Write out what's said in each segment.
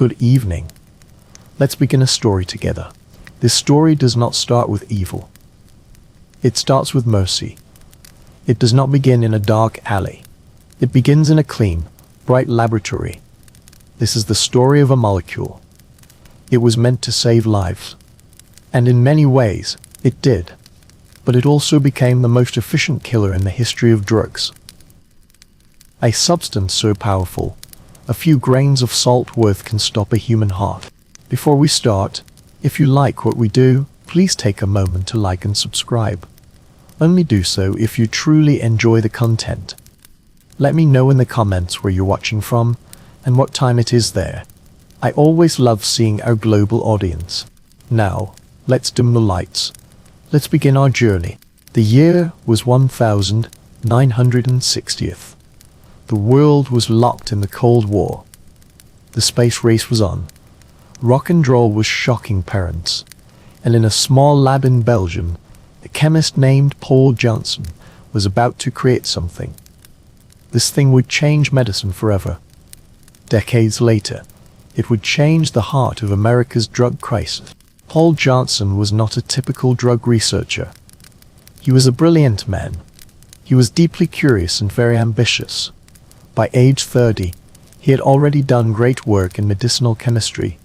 Good evening. Let's begin a story together. This story does not start with evil. It starts with mercy. It does not begin in a dark alley. It begins in a clean, bright laboratory. This is the story of a molecule. It was meant to save lives. And in many ways, it did. But it also became the most efficient killer in the history of drugs. A substance so powerful, a few grains of salt worth can stop a human heart. Before we start, if you like what we do, please take a moment to like and subscribe. Only do so if you truly enjoy the content. Let me know in the comments where you're watching from and what time it is there. I always love seeing our global audience. Now, let's dim the lights. Let's begin our journey. The year was 1960th. The world was locked in the Cold War. The space race was on. Rock and roll was shocking parents. And in a small lab in Belgium, a chemist named Paul Johnson was about to create something. This thing would change medicine forever. Decades later, it would change the heart of America's drug crisis. Paul Johnson was not a typical drug researcher. He was a brilliant man. He was deeply curious and very ambitious. By age 30, he had already done great work in medicinal chemistry.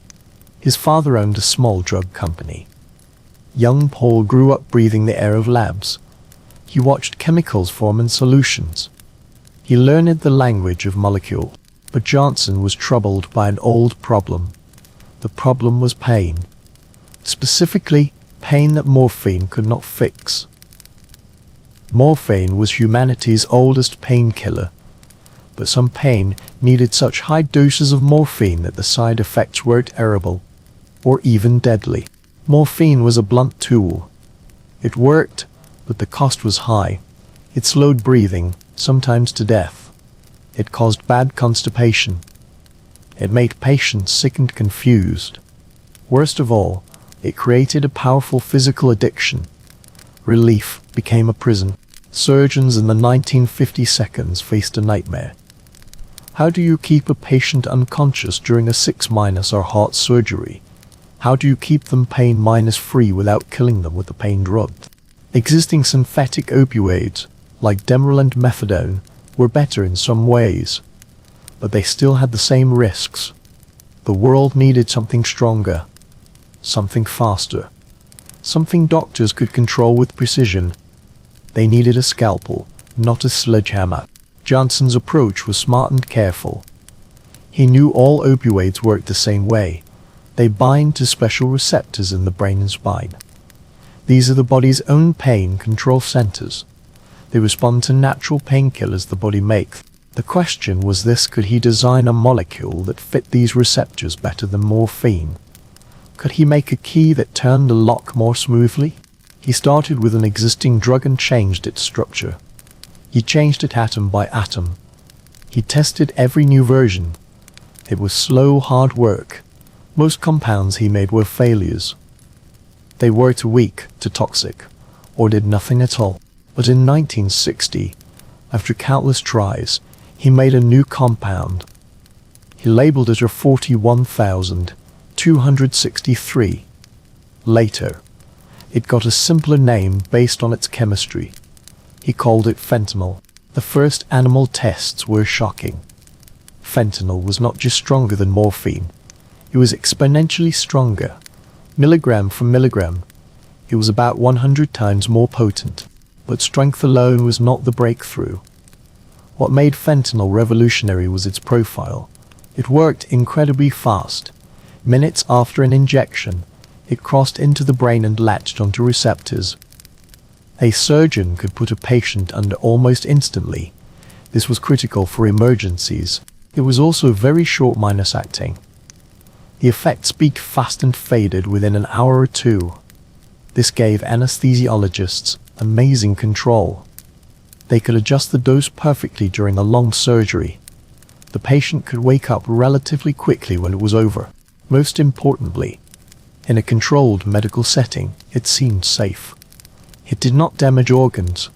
His father owned a small drug company. Young Paul grew up breathing the air of labs. He watched chemicals form in solutions. He learned the language of molecule. But Johnson was troubled by an old problem. The problem was pain. Specifically, pain that morphine could not fix. Morphine was humanity's oldest painkiller. But some pain needed such high doses of morphine that the side effects were terrible, or even deadly. Morphine was a blunt tool. It worked, but the cost was high. It slowed breathing, sometimes to death. It caused bad constipation. It made patients sick and confused. Worst of all, it created a powerful physical addiction. Relief became a prison. Surgeons in the 1950s faced a nightmare. How do you keep a patient unconscious during a 6- or heart surgery? How do you keep them pain-free without killing them with the pain drug? Existing synthetic opioids, like Demerol and methadone, were better in some ways, but they still had the same risks. The world needed something stronger, something faster, something doctors could control with precision. They needed a scalpel, not a sledgehammer. Johnson's approach was smart and careful. He knew all opioids worked the same way. They bind to special receptors in the brain and spine. These are the body's own pain control centers. They respond to natural painkillers the body makes. The question was this: could he design a molecule that fit these receptors better than morphine? Could he make a key that turned the lock more smoothly? He started with an existing drug and changed its structure. He changed it atom by atom. He tested every new version. It was slow, hard work. Most compounds he made were failures. They were too weak, too toxic, or did nothing at all. But in 1960, after countless tries, he made a new compound. He labeled it 41,263. Later, it got a simpler name based on its chemistry. He called it fentanyl. The first animal tests were shocking. Fentanyl was not just stronger than morphine. It was exponentially stronger. Milligram for milligram. It was about 100 times more potent. But strength alone was not the breakthrough. What made fentanyl revolutionary was its profile. It worked incredibly fast. Minutes after an injection, it crossed into the brain and latched onto receptors. A surgeon could put a patient under almost instantly. This was critical for emergencies. It was also very short acting. The effects peaked fast and faded within an hour or two. This gave anesthesiologists amazing control. They could adjust the dose perfectly during a long surgery. The patient could wake up relatively quickly when it was over. Most importantly, in a controlled medical setting, it seemed safe. It did not damage organs.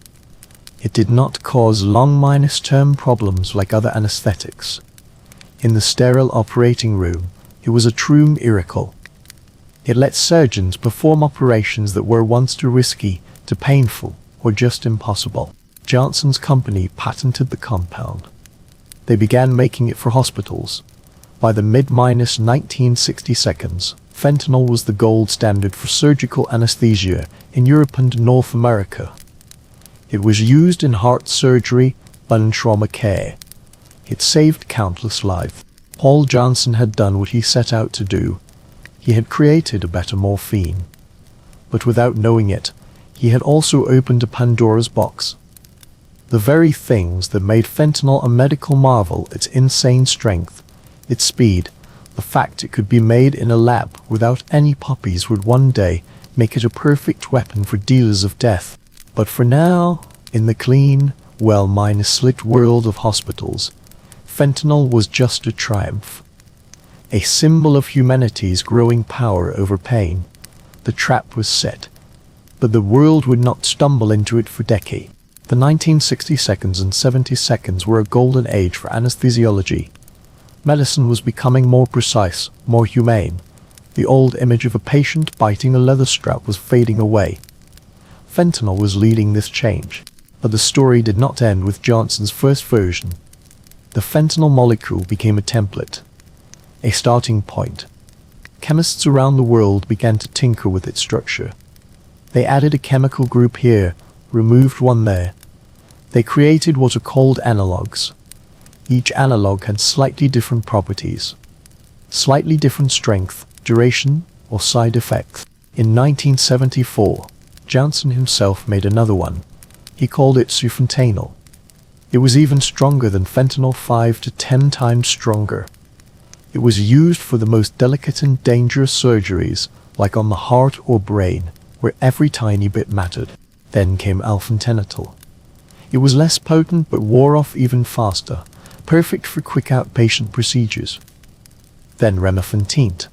It did not cause long-term problems like other anesthetics. In the sterile operating room, It was a true miracle. It let surgeons perform operations that were once too risky, too painful, or just impossible. Johnson's company patented the compound. They began making it for hospitals. By the mid-1960s, fentanyl was the gold standard for surgical anesthesia in Europe and North America. It was used in heart surgery and trauma care. It saved countless lives. Paul Johnson had done what he set out to do. He had created a better morphine. But without knowing it, he had also opened a Pandora's box. The very things that made fentanyl a medical marvel, its insane strength, its speed, the fact it could be made in a lab without any poppies, would one day make it a perfect weapon for dealers of death. But for now, in the clean, well-slick world of hospitals, fentanyl was just a triumph. A symbol of humanity's growing power over pain. The trap was set, but the world would not stumble into it for decades. The 1960s and 70s were a golden age for anesthesiology. Medicine was becoming more precise, more humane. The old image of a patient biting a leather strap was fading away. Fentanyl was leading this change. But the story did not end with Johnson's first version. The fentanyl molecule became a template, a starting point. Chemists around the world began to tinker with its structure. They added a chemical group here, removed one there. They created what are called analogues. Each analog had slightly different properties, slightly different strength, duration, or side effects. In 1974, Johnson himself made another one. He called it reshaped. It was even stronger than fentanyl, 5 to 10 times stronger. It was used for the most delicate and dangerous surgeries, like on the heart or brain, where every tiny bit mattered. Then came alfentanil. It was less potent but wore off even faster, perfect for quick outpatient procedures. Then reshaped.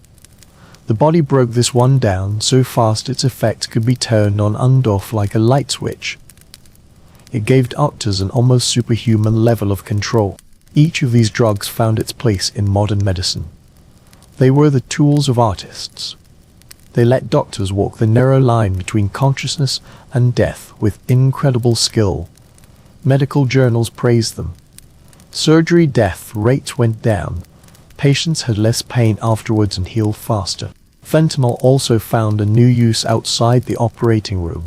The body broke this one down so fast its effect could be turned on and off like a light switch. It gave doctors an almost superhuman level of control. Each of these drugs found its place in modern medicine. They were the tools of artists. They let doctors walk the narrow line between consciousness and death with incredible skill. Medical journals praised them. Surgery death rates went down. Patients had less pain afterwards and healed faster. Fentanyl also found a new use outside the operating room.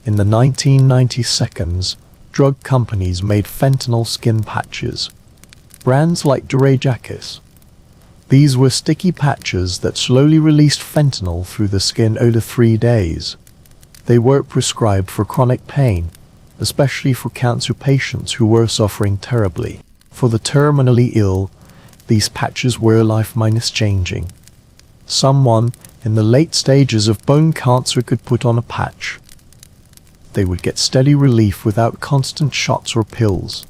In the 1990s, drug companies made fentanyl skin patches. Brands like Deadliest. These were sticky patches that slowly released fentanyl through the skin over 3 days. They were prescribed for chronic pain, especially for cancer patients who were suffering terribly. For the terminally ill, these patches were life-changing. Someone in the late stages of bone cancer could put on a patch. They would get steady relief without constant shots or pills.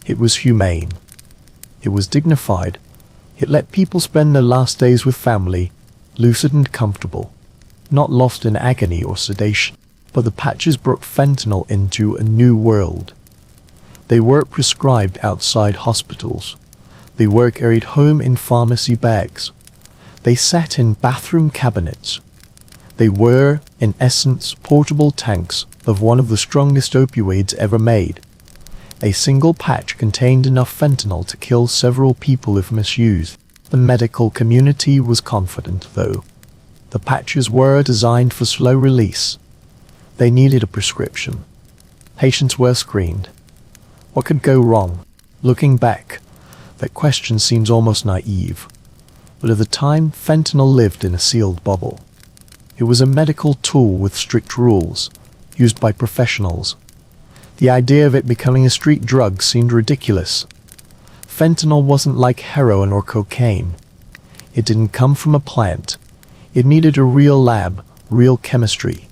It was humane. It was dignified. It let people spend their last days with family, lucid and comfortable, not lost in agony or sedation. But the patches brought fentanyl into a new world. They were prescribed outside hospitals. They were carried home in pharmacy bags. They sat in bathroom cabinets. They were, in essence, portable tanks of one of the strongest opioids ever made. A single patch contained enough fentanyl to kill several people if misused. The medical community was confident, though. The patches were designed for slow release. They needed a prescription. Patients were screened. What could go wrong? Looking back, that question seems almost naive. But at the time, fentanyl lived in a sealed bubble. It was a medical tool with strict rules, used by professionals. The idea of it becoming a street drug seemed ridiculous. Fentanyl wasn't like heroin or cocaine. It didn't come from a plant. It needed a real lab, real chemistry.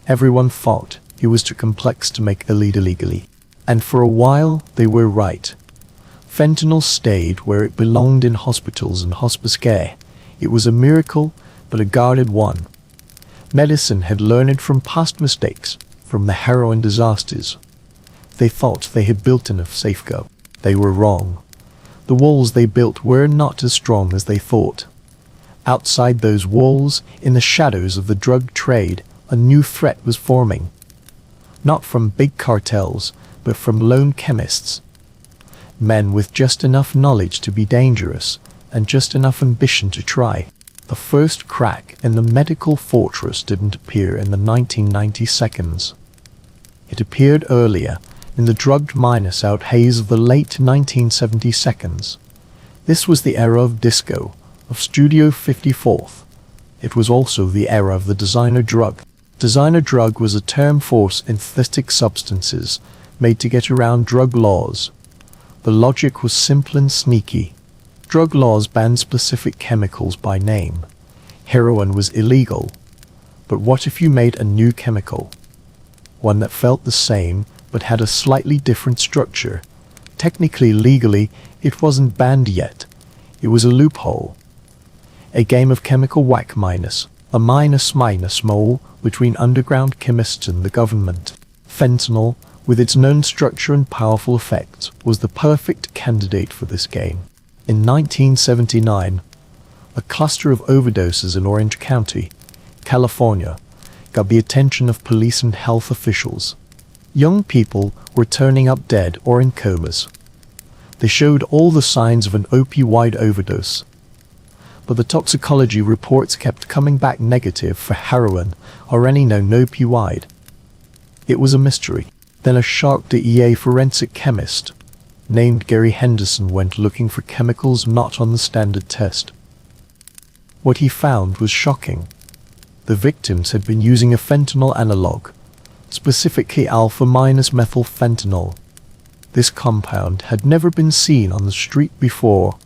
Everyone thought it was too complex to make illegally. And for a while, they were right. Fentanyl stayed where it belonged in hospitals and hospice care. It was a miracle, but a guarded one. Medicine had learned from past mistakes, from the heroin disasters. They thought they had built enough safeguards. They were wrong. The walls they built were not as strong as they thought. Outside those walls, in the shadows of the drug trade, a new threat was forming. Not from big cartels, but from lone chemists. Men with just enough knowledge to be dangerous, and just enough ambition to try. The first crack in the medical fortress didn't appear in the 1990s. It appeared earlier, in the drugged minus out haze of the late 1970s. This was the era of disco, of Studio 54. It was also the era of the designer drug. Designer drug was a term for synthetic substances made to get around drug laws. The logic was simple and sneaky. Drug laws banned specific chemicals by name. Heroin was illegal. But what if you made a new chemical? One that felt the same, but had a slightly different structure. Technically, legally, it wasn't banned yet. It was a loophole. A game of chemical whack-minus, a minus mole between underground chemists and the government. Fentanyl, with its known structure and powerful effects, was the perfect candidate for this game. In 1979, a cluster of overdoses in Orange County, California, got the attention of police and health officials. Young people were turning up dead or in comas. They showed all the signs of an opioid overdose. But the toxicology reports kept coming back negative for heroin or any known opioid. It was a mystery. Then a sharp DEA forensic chemist named Gary Henderson went looking for chemicals not on the standard test. What he found was shocking. The victims had been using a fentanyl analog, specifically alpha-methylfentanyl. This compound had never been seen on the street before.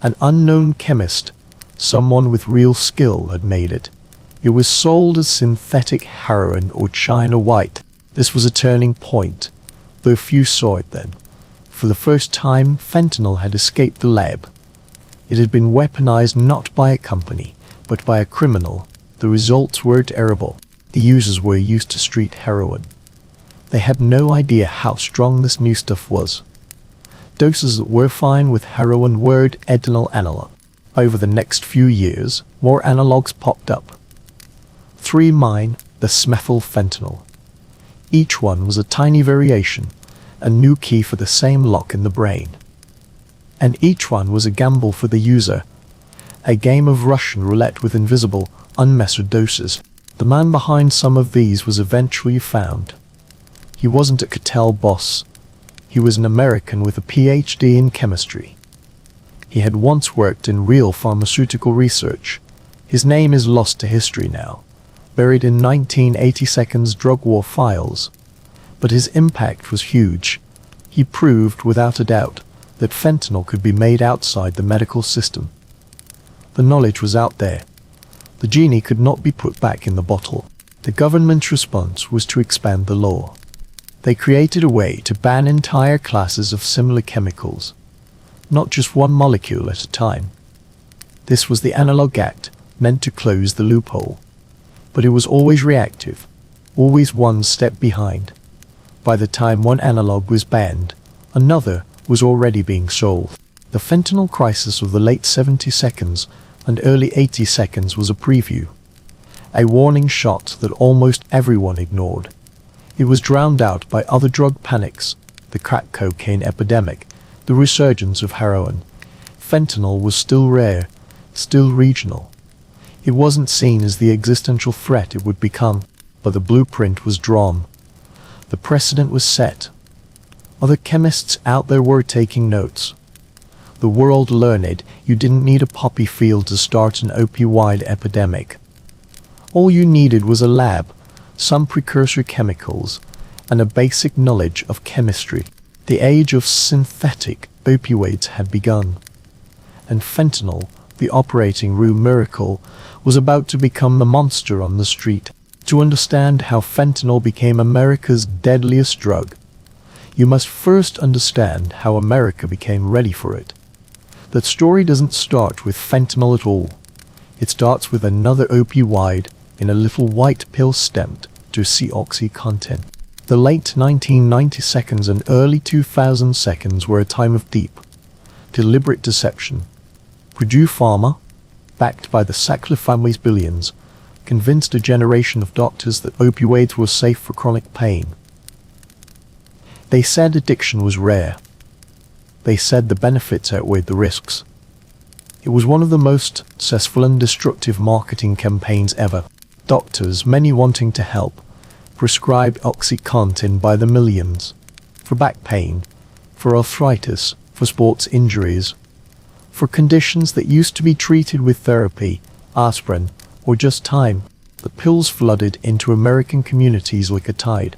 An unknown chemist, someone with real skill, had made it. It was sold as synthetic heroin or China White. This was a turning point, though few saw it then. For the first time, fentanyl had escaped the lab. It had been weaponized not by a company, but by a criminal. The results were terrible. The users were used to street heroin. They had no idea how strong this new stuff was. Doses that were fine with heroin were ethinyl analog. Over the next few years, more analogs popped up. 3 the methylfentanyl. Each one was a tiny variation, a new key for the same lock in the brain. And each one was a gamble for the user, a game of Russian roulette with invisible, unmeasured doses. The man behind some of these was eventually found. He wasn't a cartel boss. He was an American with a PhD in chemistry. He had once worked in real pharmaceutical research. His name is lost to history now, buried in 1982's drug war files. But his impact was huge. He proved, without a doubt, that fentanyl could be made outside the medical system. The knowledge was out there. The genie could not be put back in the bottle. The government's response was to expand the law. They created a way to ban entire classes of similar chemicals, not just one molecule at a time. This was the Analog Act, meant to close the loophole. But it was always reactive, always one step behind. By the time one analog was banned, another was already being sold. The fentanyl crisis of the late 70s and early 80s was a preview, a warning shot that almost everyone ignored. It was drowned out by other drug panics, the crack cocaine epidemic, the resurgence of heroin. Fentanyl was still rare, still regional. It wasn't seen as the existential threat it would become, but the blueprint was drawn. The precedent was set. Other chemists out there were taking notes. The world learned you didn't need a poppy field to start an opioid epidemic. All you needed was a lab, some precursor chemicals, and a basic knowledge of chemistry. The age of synthetic opioids had begun, and fentanyl, the operating room miracle, was about to become the monster on the street. To understand how fentanyl became America's deadliest drug, you must first understand how America became ready for it. That story doesn't start with fentanyl at all. It starts with another opioid in a little white pill stamped to oxy content. The late 1990s and early 2000s were a time of deep deliberate deception. Purdue Pharma, backed by the Sackler family's billions, convinced a generation of doctors that opioids were safe for chronic pain. They said addiction was rare. They said the benefits outweighed the risks. It was one of the most successful and destructive marketing campaigns ever. Doctors, many wanting to help, prescribed OxyContin by the millions. For back pain, for arthritis, for sports injuries, for conditions that used to be treated with therapy, aspirin, or just time. The pills flooded into American communities like a tide.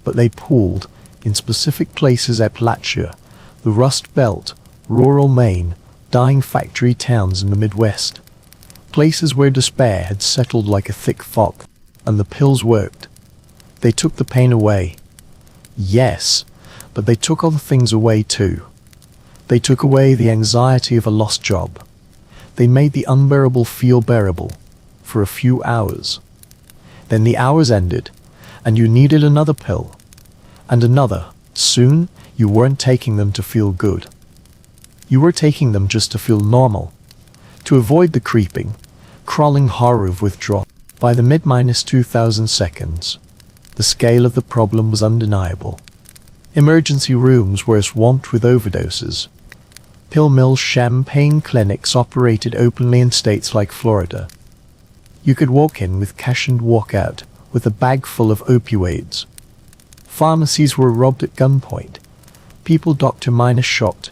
But they pooled in specific places: Appalachia, the Rust Belt, rural Maine, dying factory towns in the Midwest. Places where despair had settled like a thick fog, and the pills worked. They took the pain away. Yes, but they took other things away too. They took away the anxiety of a lost job. They made the unbearable feel bearable for a few hours. Then the hours ended, and you needed another pill, and another. Soon, you weren't taking them to feel good. You were taking them just to feel normal, to avoid the creeping, crawling horror of withdrawal. By the mid-2000 seconds, the scale of the problem was undeniable. Emergency rooms were swamped with overdoses. Pill mill champagne clinics operated openly in states like Florida. You could walk in with cash and walk out with a bag full of opioids. Pharmacies were robbed at gunpoint. People doctor-minus shopped,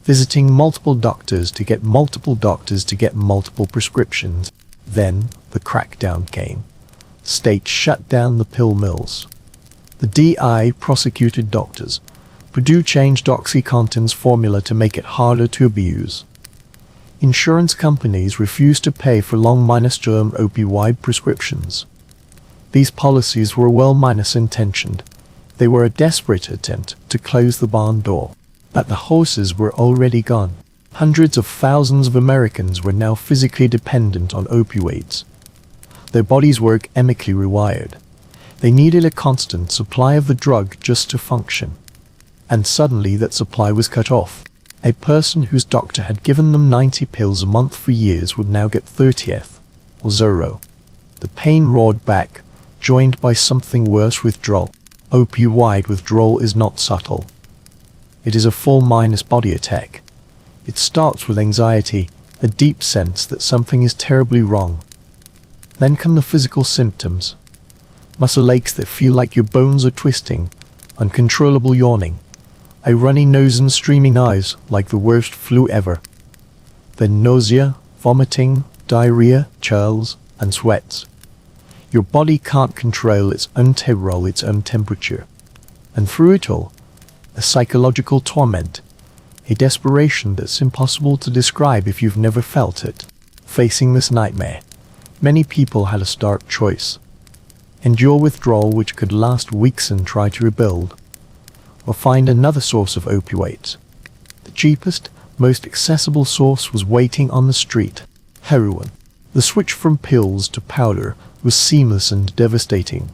visiting multiple doctors to get multiple doctors to get multiple prescriptions. Then the crackdown came. States shut down the pill mills. The DI prosecuted doctors. Purdue changed OxyContin's formula to make it harder to abuse. Insurance companies refused to pay for long-term opioid prescriptions. These policies were well-intentioned. They were a desperate attempt to close the barn door. But the horses were already gone. Hundreds of thousands of Americans were now physically dependent on opioids. Their bodies were chemically rewired. They needed a constant supply of the drug just to function. And suddenly that supply was cut off. A person whose doctor had given them 90 pills a month for years would now get 30th, or 0. The pain roared back, joined by something worse: withdrawal. Opioid withdrawal is not subtle. It is a full-minus body attack. It starts with anxiety, a deep sense that something is terribly wrong. Then come the physical symptoms. Muscle aches that feel like your bones are twisting, uncontrollable yawning, a runny nose and streaming eyes like the worst flu ever. Then nausea, vomiting, diarrhea, chills, and sweats. Your body can't control its own temperature. And through it all, a psychological torment, a desperation that's impossible to describe if you've never felt it. Facing this nightmare, many people had a stark choice: endure withdrawal, which could last weeks, and try to rebuild, or find another source of opioids. The cheapest, most accessible source was waiting on the street: heroin. The switch from pills to powder was seamless and devastating.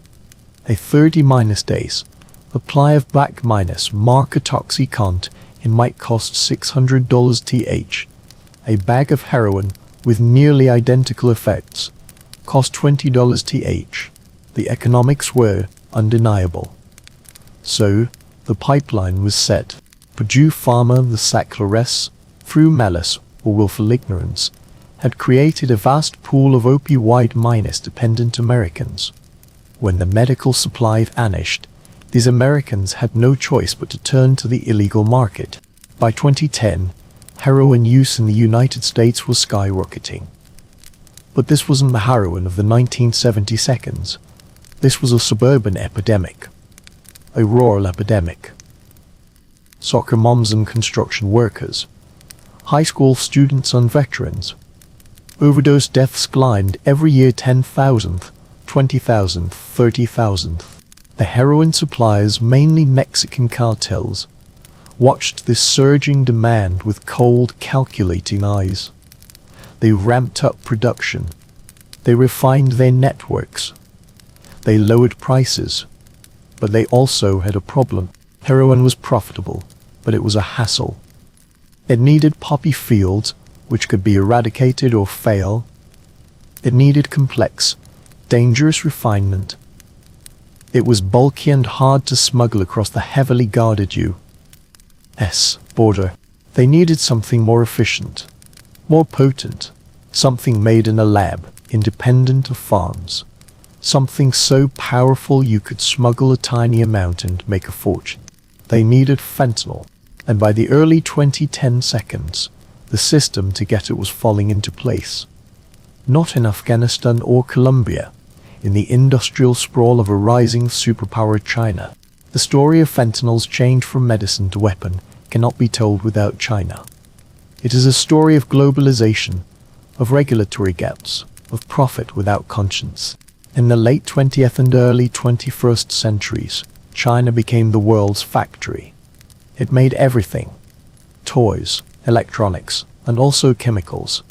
A 30- days supply of black-market OxyContin might cost $600 th. A bag of heroin with nearly identical effects cost $20 th. The economics were undeniable. So, the pipeline was set. Purdue Pharma, the Sacklers, through malice or willful ignorance, had created a vast pool of opioid-dependent Americans. When the medical supply vanished, these Americans had no choice but to turn to the illegal market. By 2010, heroin use in the United States was skyrocketing. But this wasn't the heroin of the 1970s. This was a suburban epidemic. A rural epidemic. Soccer moms and construction workers. High school students and veterans. Overdose deaths climbed every year: 10,000, 20,000, 30,000. The heroin suppliers, mainly Mexican cartels, watched this surging demand with cold, calculating eyes. They ramped up production. They refined their networks. They lowered prices. But they also had a problem. Heroin was profitable, but it was a hassle. It needed poppy fields, which could be eradicated or fail. It needed complex, dangerous refinement. It was bulky and hard to smuggle across the heavily guarded U.S. border. They needed something more efficient, more potent, something made in a lab, independent of farms. Something so powerful you could smuggle a tiny amount and make a fortune. They needed fentanyl, and by the early 2010 seconds, the system to get it was falling into place. Not in Afghanistan or Colombia, in the industrial sprawl of a rising superpower China. The story of fentanyl's change from medicine to weapon cannot be told without China. It is a story of globalization, of regulatory gaps, of profit without conscience. In the late 20th and early 21st centuries, China became the world's factory. It made everything: toys, electronics, and also chemicals.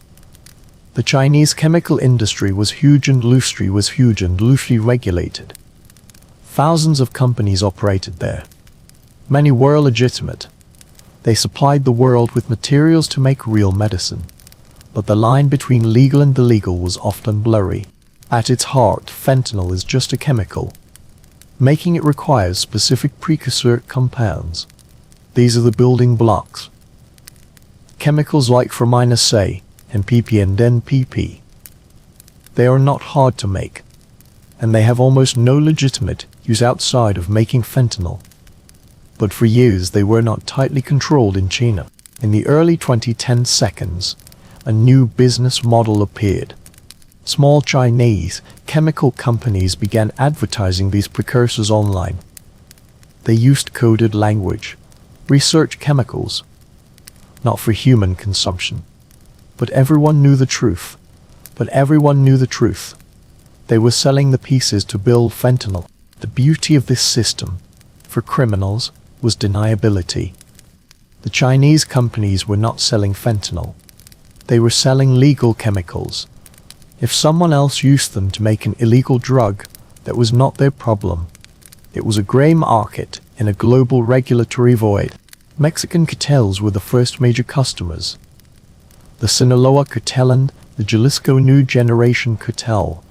The Chinese chemical industry was huge and loosely regulated. Thousands of companies operated there. Many were legitimate. They supplied the world with materials to make real medicine. But the line between legal and illegal was often blurry. At its heart, fentanyl is just a chemical. Making it requires specific precursor compounds. These are the building blocks. Chemicals like -A, NPP and NPP. They are not hard to make, and they have almost no legitimate use outside of making fentanyl. But for years they were not tightly controlled in China. In the early 2010 seconds, a new business model appeared. Small Chinese chemical companies began advertising these precursors online. They used coded language, research chemicals, not for human consumption. But everyone knew the truth. They were selling the pieces to build fentanyl. The beauty of this system, for criminals, was deniability. The Chinese companies were not selling fentanyl. They were selling legal chemicals. If someone else used them to make an illegal drug, that was not their problem. It was a gray market in a global regulatory void. Mexican cartels were the first major customers. The Sinaloa cartel and the Jalisco New Generation cartel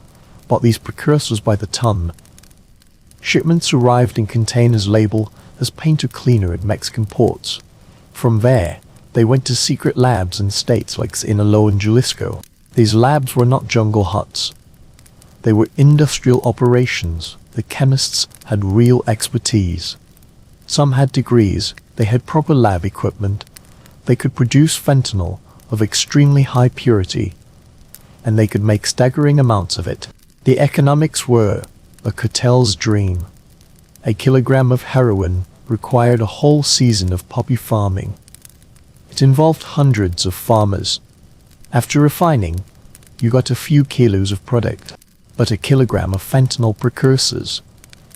bought these precursors by the ton. Shipments arrived in containers labeled as paint or cleaner at Mexican ports. From there, they went to secret labs in states like Sinaloa and Jalisco. These labs were not jungle huts. They were industrial operations. The chemists had real expertise. Some had degrees. They had proper lab equipment. They could produce fentanyl of extremely high purity, and they could make staggering amounts of it. The economics were a cartel's dream. A kilogram of heroin required a whole season of poppy farming. It involved hundreds of farmers. After refining, you got a few kilos of product. But a kilogram of fentanyl precursors,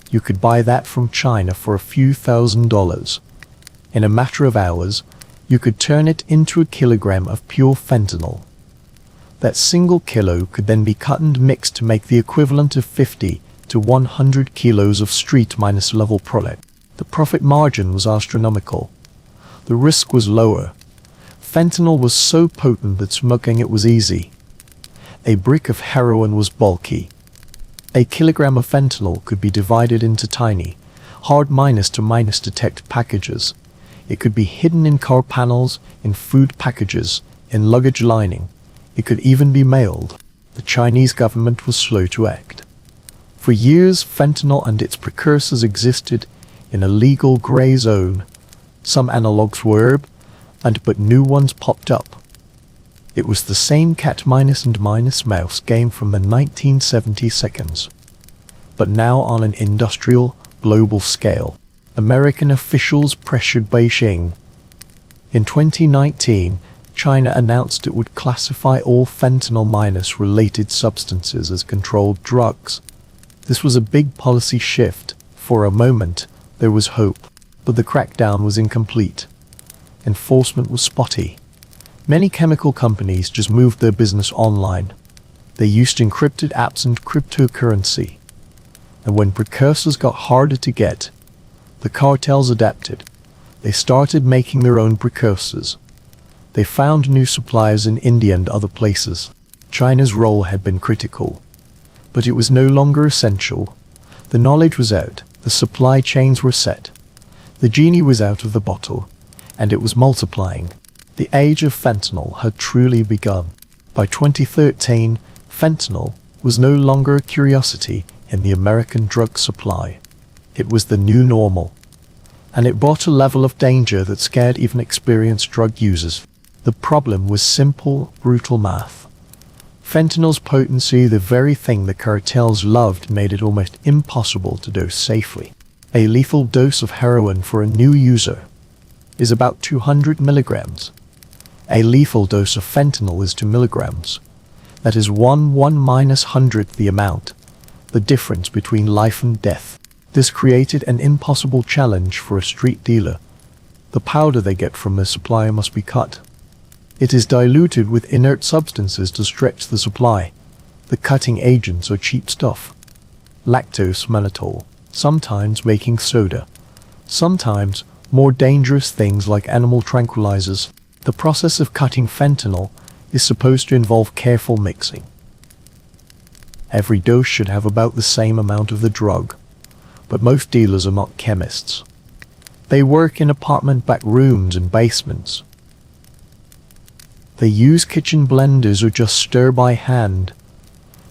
you could buy that from China for a few $1,000s. In a matter of hours, you could turn it into a kilogram of pure fentanyl. That single kilo could then be cut and mixed to make the equivalent of 50 to 100 kilos of street-level product. The profit margin was astronomical. The risk was lower. Fentanyl was so potent that smuggling it was easy. A brick of heroin was bulky. A kilogram of fentanyl could be divided into tiny, hard minus-to-minus detect packages. It could be hidden in car panels, in food packages, in luggage lining. It could even be mailed. The Chinese government was slow to act. For years, fentanyl and its precursors existed in a legal gray zone. Some analogs were, but new ones popped up. It was the same cat and mouse game from the 1970 seconds, but now on an industrial, global scale. American officials pressured Beijing. In 2019, China announced it would classify all fentanyl-related substances as controlled drugs. This was a big policy shift. For a moment, there was hope, but the crackdown was incomplete. Enforcement was spotty. Many chemical companies just moved their business online. They used encrypted apps and cryptocurrency. And when precursors got harder to get, the cartels adapted. They started making their own precursors. They found new suppliers in India and other places. China's role had been critical, but it was no longer essential. The knowledge was out, the supply chains were set. The genie was out of the bottle, and it was multiplying. The age of fentanyl had truly begun. By 2013, fentanyl was no longer a curiosity in the American drug supply. It was the new normal, and it brought a level of danger that scared even experienced drug users. The problem was simple, brutal math. Fentanyl's potency, the very thing the cartels loved, made it almost impossible to dose safely. A lethal dose of heroin for a new user is about 200 milligrams. A lethal dose of fentanyl is 2 milligrams. That is 1/100th the amount, the difference between life and death. This created an impossible challenge for a street dealer. The powder they get from their supplier must be cut. It is diluted with inert substances to stretch the supply. The cutting agents are cheap stuff. Lactose mannitol, sometimes baking soda, sometimes more dangerous things like animal tranquilizers. The process of cutting fentanyl is supposed to involve careful mixing. Every dose should have about the same amount of the drug, but most dealers are not chemists. They work in apartment back rooms and basements. They use kitchen blenders or just stir by hand.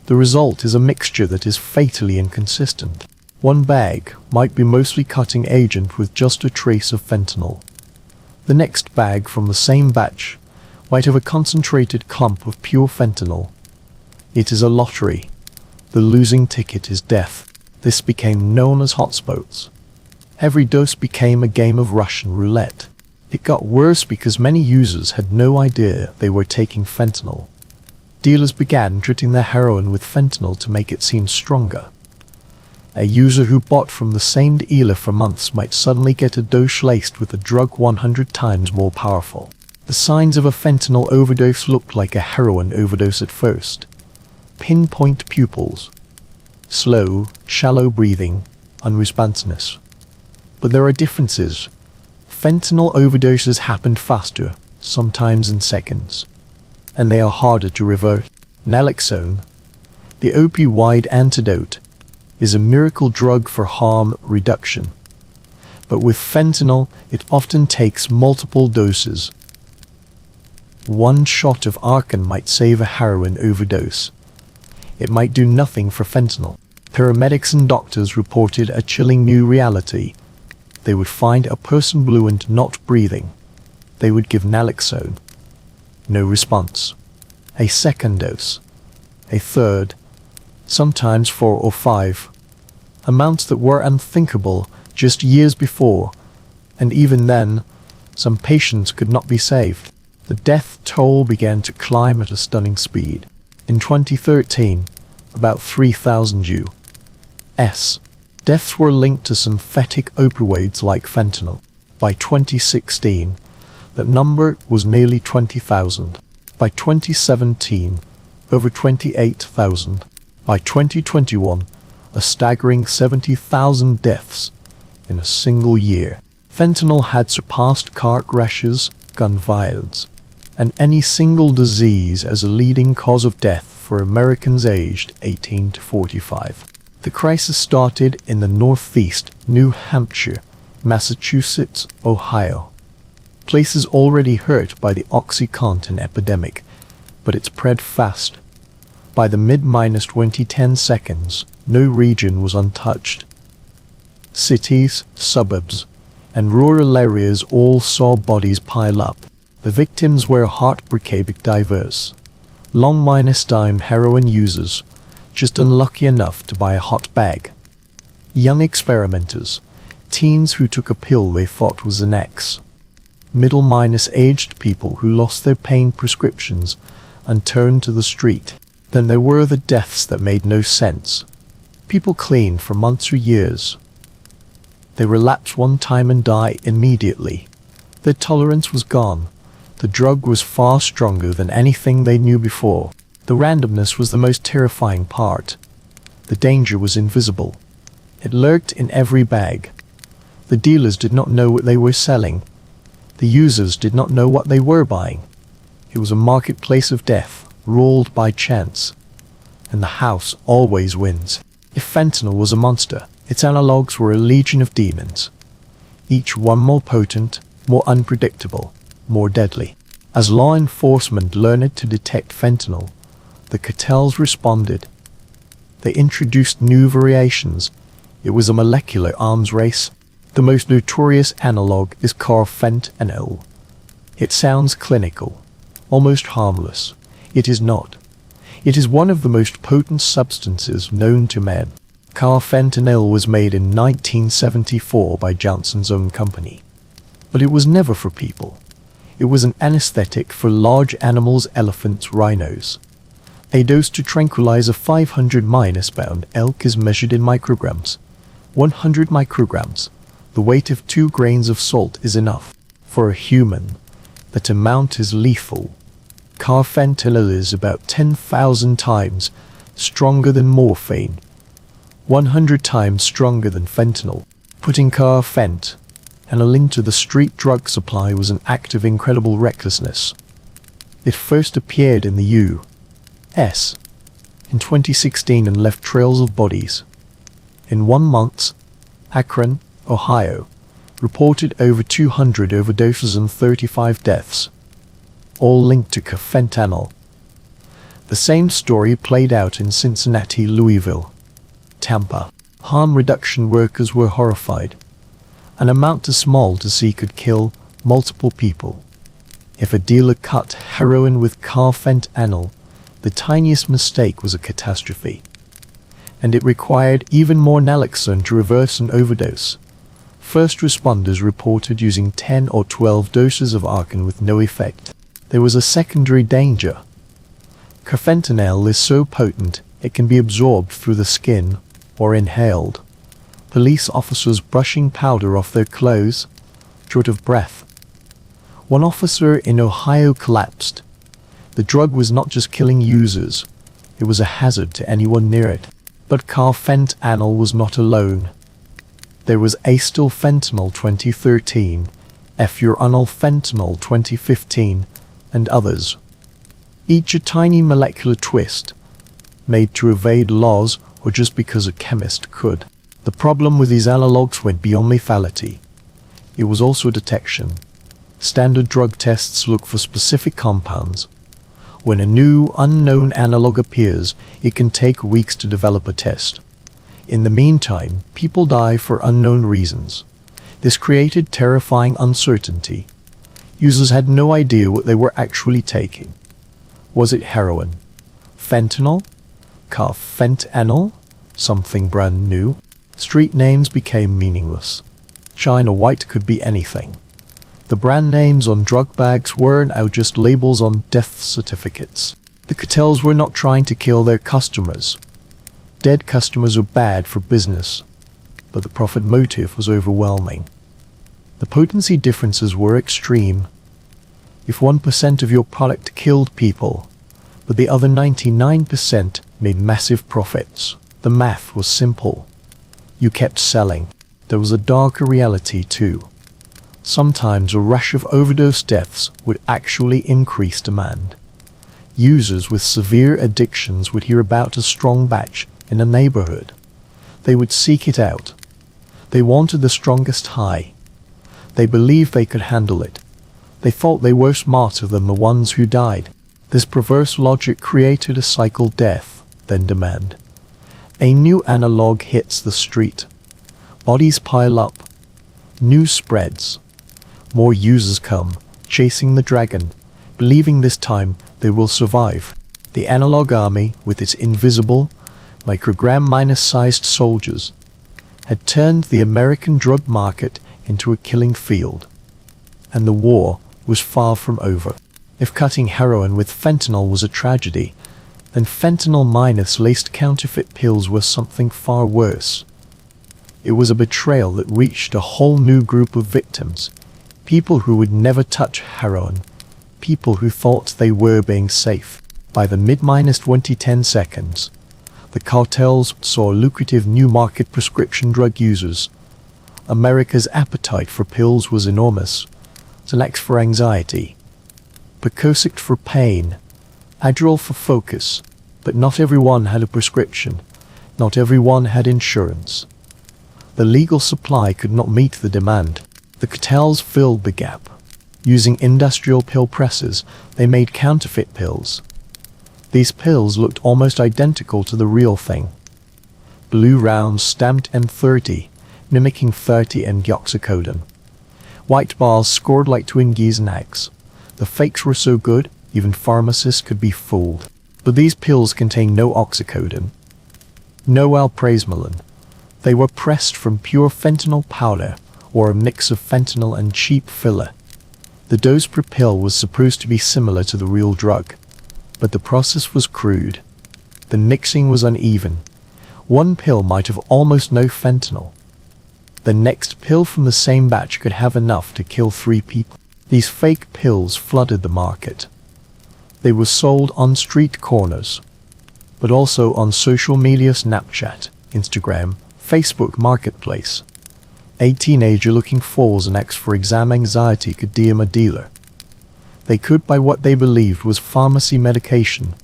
The result is a mixture that is fatally inconsistent. One bag might be mostly cutting agent with just a trace of fentanyl. The next bag from the same batch might have a concentrated clump of pure fentanyl. It is a lottery. The losing ticket is death. This became known as hotspots. Every dose became a game of Russian roulette. It got worse because many users had no idea they were taking fentanyl. Dealers began treating their heroin with fentanyl to make it seem stronger. A user who bought from the same dealer for months might suddenly get a dose laced with a drug 100 times more powerful. The signs of a fentanyl overdose looked like a heroin overdose at first. Pinpoint pupils, slow, shallow breathing, unresponsiveness. But there are differences. Fentanyl overdoses happened faster, sometimes in seconds, and they are harder to revert. Naloxone, the opioid antidote, is a miracle drug for harm reduction. But with fentanyl, it often takes multiple doses. One shot of Arcan might save a heroin overdose. It might do nothing for fentanyl. Paramedics and doctors reported a chilling new reality. They would find a person blue and not breathing. They would give naloxone. No response. A second dose. A third. Sometimes 4 or 5. Amounts that were unthinkable just years before. And even then, some patients could not be saved. The death toll began to climb at a stunning speed. In 2013, about 3,000 U.S. deaths were linked to synthetic opioids like fentanyl. By 2016, that number was nearly 20,000. By 2017, over 28,000. By 2021, a staggering 70,000 deaths in a single year. Fentanyl had surpassed car crashes, gun violence, and any single disease as a leading cause of death for Americans aged 18 to 45. The crisis started in the Northeast, New Hampshire, Massachusetts, Ohio. Places already hurt by the OxyContin epidemic, but it spread fast. By the mid-2010 seconds, no region was untouched. Cities, suburbs, and rural areas all saw bodies pile up. The victims were heartbreakingly diverse. Long-time heroin users, just unlucky enough to buy a hot bag. Young experimenters, teens who took a pill they thought was an X. Middle-aged people who lost their pain prescriptions and turned to the street. Then there were the deaths that made no sense. People clean for months or years. They relapse one time and die immediately. Their tolerance was gone. The drug was far stronger than anything they knew before. The randomness was the most terrifying part. The danger was invisible. It lurked in every bag. The dealers did not know what they were selling. The users did not know what they were buying. It was a marketplace of death, ruled by chance. And the house always wins. If fentanyl was a monster, its analogues were a legion of demons. Each one more potent, more unpredictable, more deadly. As law enforcement learned to detect fentanyl, the cartels responded. They introduced new variations. It was a molecular arms race. The most notorious analog is carfentanil. It sounds clinical, almost harmless. It is not. It is one of the most potent substances known to man. Carfentanil was made in 1974 by Johnson's own company. But it was never for people. It was an anesthetic for large animals, elephants, rhinos. A dose to tranquilize a 500-pound elk is measured in micrograms. 100 micrograms, the weight of 2 grains of salt, is enough. For a human, that amount is lethal. Carfentanil is about 10,000 times stronger than morphine, 100 times stronger than fentanyl. Putting carfentanil into the street drug supply was an act of incredible recklessness. It first appeared in the U.S. in 2016 and left trails of bodies. In 1 month, Akron, Ohio, reported over 200 overdoses and 35 deaths, all linked to fentanyl. The same story played out in Cincinnati, Louisville, Tampa. Harm reduction workers were horrified. An amount too small to see could kill multiple people. If a dealer cut heroin with carfentanil, the tiniest mistake was a catastrophe. And it required even more naloxone to reverse an overdose. First responders reported using 10 or 12 doses of Arcan with no effect. There was a secondary danger. Carfentanil is so potent it can be absorbed through the skin or inhaled. Police officers brushing powder off their clothes, short of breath. One officer in Ohio collapsed. The drug was not just killing users, it was a hazard to anyone near it. But carfentanil was not alone. There was acetylfentanyl 2013, furanyl 2015, and others. Each a tiny molecular twist, made to evade laws or just because a chemist could. The problem with these analogues went beyond lethality. It was also detection. Standard drug tests look for specific compounds. When a new, unknown analog appears, it can take weeks to develop a test. In the meantime, people die for unknown reasons. This created terrifying uncertainty. Users had no idea what they were actually taking. Was it heroin? Fentanyl? Carfentanil? Something brand new? Street names became meaningless. China White could be anything. The brand names on drug bags were now just labels on death certificates. The cartels were not trying to kill their customers. Dead customers are bad for business, but the profit motive was overwhelming. The potency differences were extreme. If 1% of your product killed people, but the other 99% made massive profits, the math was simple. You kept selling. There was a darker reality too. Sometimes a rush of overdose deaths would actually increase demand. Users with severe addictions would hear about a strong batch in a neighborhood. They would seek it out. They wanted the strongest high. They believed they could handle it. They thought they were smarter than the ones who died. This perverse logic created a cycle: death, then demand. A new analog hits the street. Bodies pile up. News spreads. More users come, chasing the dragon, believing this time they will survive. The analog army, with its invisible, microgram-sized soldiers, had turned the American drug market into a killing field. And the war was far from over. If cutting heroin with fentanyl was a tragedy, then fentanyl-laced counterfeit pills were something far worse. It was a betrayal that reached a whole new group of victims. People who would never touch heroin. People who thought they were being safe. By the mid-2010s, the cartels saw lucrative new market: prescription drug users. America's appetite for pills was enormous. Xanax for anxiety, Percocet for pain, Adderall for focus, but not everyone had a prescription, not everyone had insurance. The legal supply could not meet the demand. The cartels filled the gap. Using industrial pill presses, they made counterfeit pills. These pills looked almost identical to the real thing. Blue rounds stamped M30, mimicking 30 oxycodone. White bars scored like Twinkies and eggs. The fakes were so good, even pharmacists could be fooled. But these pills contained no oxycodone, no alprazolam. They were pressed from pure fentanyl powder, or a mix of fentanyl and cheap filler. The dose per pill was supposed to be similar to the real drug, but the process was crude. The mixing was uneven. One pill might have almost no fentanyl. The next pill from the same batch could have enough to kill 3 people. These fake pills flooded the market. They were sold on street corners, but also on social media, Snapchat, Instagram, Facebook Marketplace. A teenager looking for an ex for exam anxiety could DM a dealer. They could buy what they believed was pharmacy medication.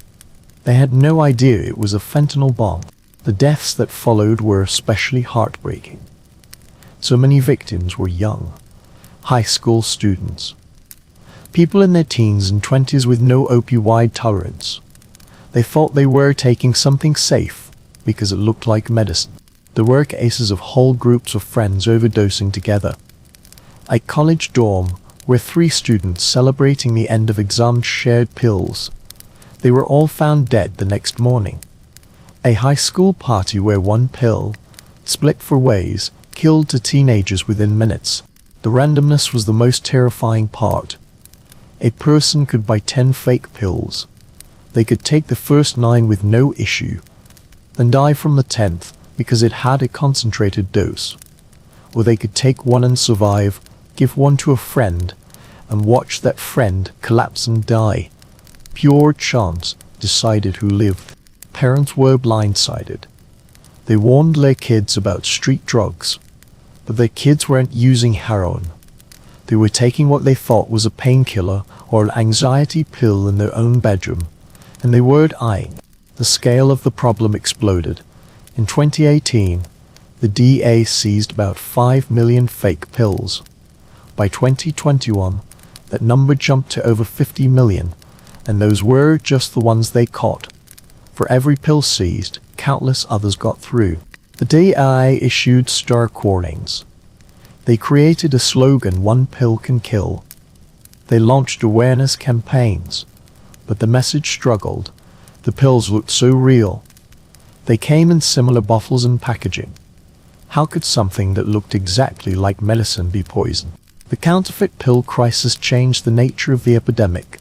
They had no idea it was a fentanyl bomb. The deaths that followed were especially heartbreaking. So many victims were young, high school students. People in their teens and 20s with no opioid tolerance. They thought they were taking something safe because it looked like medicine. There were cases of whole groups of friends overdosing together. A college dorm where 3 students celebrating the end of exams shared pills. They were all found dead the next morning. A high school party where 1 pill, split 4 ways, killed 2 teenagers within minutes. The randomness was the most terrifying part. A person could buy 10 fake pills. They could take the first 9 with no issue, then die from the 10th because it had a concentrated dose. Or they could take 1 and survive, give 1 to a friend, and watch that friend collapse and die. Pure chance decided who lived. Parents were blindsided. They warned their kids about street drugs, but their kids weren't using heroin. They were taking what they thought was a painkiller or an anxiety pill in their own bedroom, and they weren't eyeing. The scale of the problem exploded. In 2018, the DA seized about 5 million fake pills. By 2021, that number jumped to over 50 million, and those were just the ones they caught. For every pill seized, countless others got through. The DA issued stark warnings. They created a slogan, "One pill can kill." They launched awareness campaigns, but the message struggled. The pills looked so real. They came in similar bottles and packaging. How could something that looked exactly like medicine be poison? The counterfeit pill crisis changed the nature of the epidemic.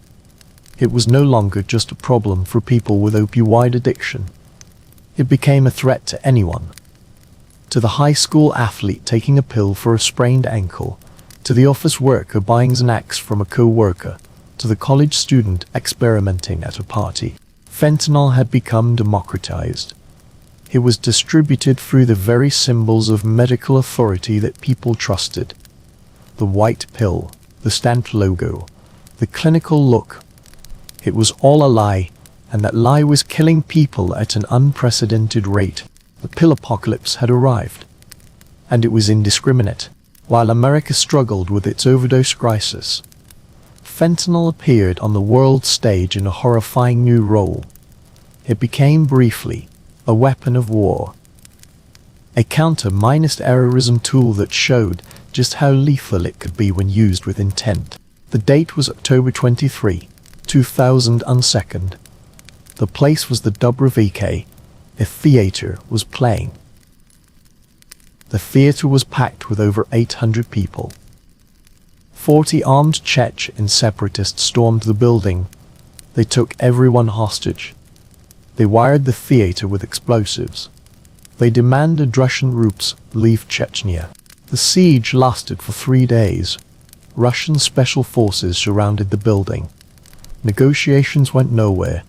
It was no longer just a problem for people with opioid addiction. It became a threat to anyone. To the high school athlete taking a pill for a sprained ankle, to the office worker buying an axe from a co-worker, to the college student experimenting at a party. Fentanyl had become democratized. It was distributed through the very symbols of medical authority that people trusted. The white pill, the stamped logo, the clinical look. It was all a lie, and that lie was killing people at an unprecedented rate. The pill apocalypse had arrived, and it was indiscriminate. While America struggled with its overdose crisis, fentanyl appeared on the world stage in a horrifying new role. It became briefly a weapon of war, a counter-terrorism tool that showed just how lethal it could be when used with intent. The date was October 23, 2002. The place was the Dubrovika. A theater was playing. The theater was packed with over 800 people. 40 armed Chechen separatists stormed the building. They took everyone hostage. They wired the theater with explosives. They demanded Russian troops leave Chechnya. The siege lasted for 3 days. Russian special forces surrounded the building. Negotiations went nowhere.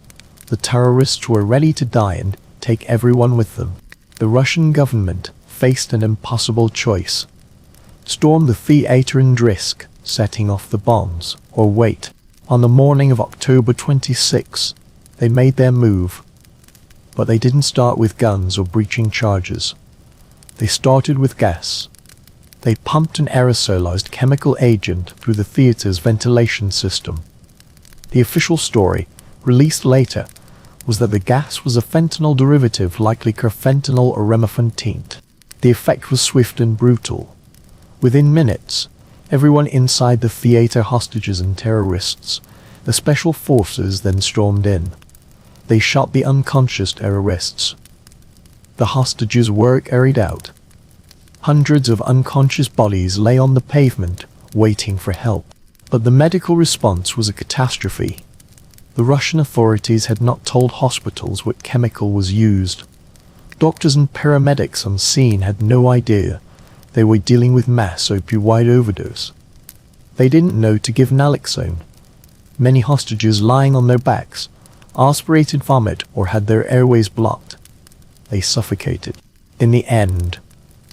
The terrorists were ready to die and take everyone with them. The Russian government faced an impossible choice. Storm the theater and risk setting off the bombs, or wait. On the morning of October 26, they made their move. But they didn't start with guns or breaching charges. They started with gas. They pumped an aerosolized chemical agent through the theater's ventilation system. The official story, released later, was that the gas was a fentanyl derivative, likely carfentanil or remifentanil. The effect was swift and brutal. Within minutes, everyone inside the theater, hostages and terrorists, the special forces, then stormed in. They shot the unconscious terrorists. The hostages were carried out. Hundreds of unconscious bodies lay on the pavement, waiting for help. But the medical response was a catastrophe. The Russian authorities had not told hospitals what chemical was used. Doctors and paramedics on scene had no idea. They were dealing with mass opioid overdose. They didn't know to give naloxone. Many hostages lying on their backs, aspirated vomit or had their airways blocked. They suffocated. In the end,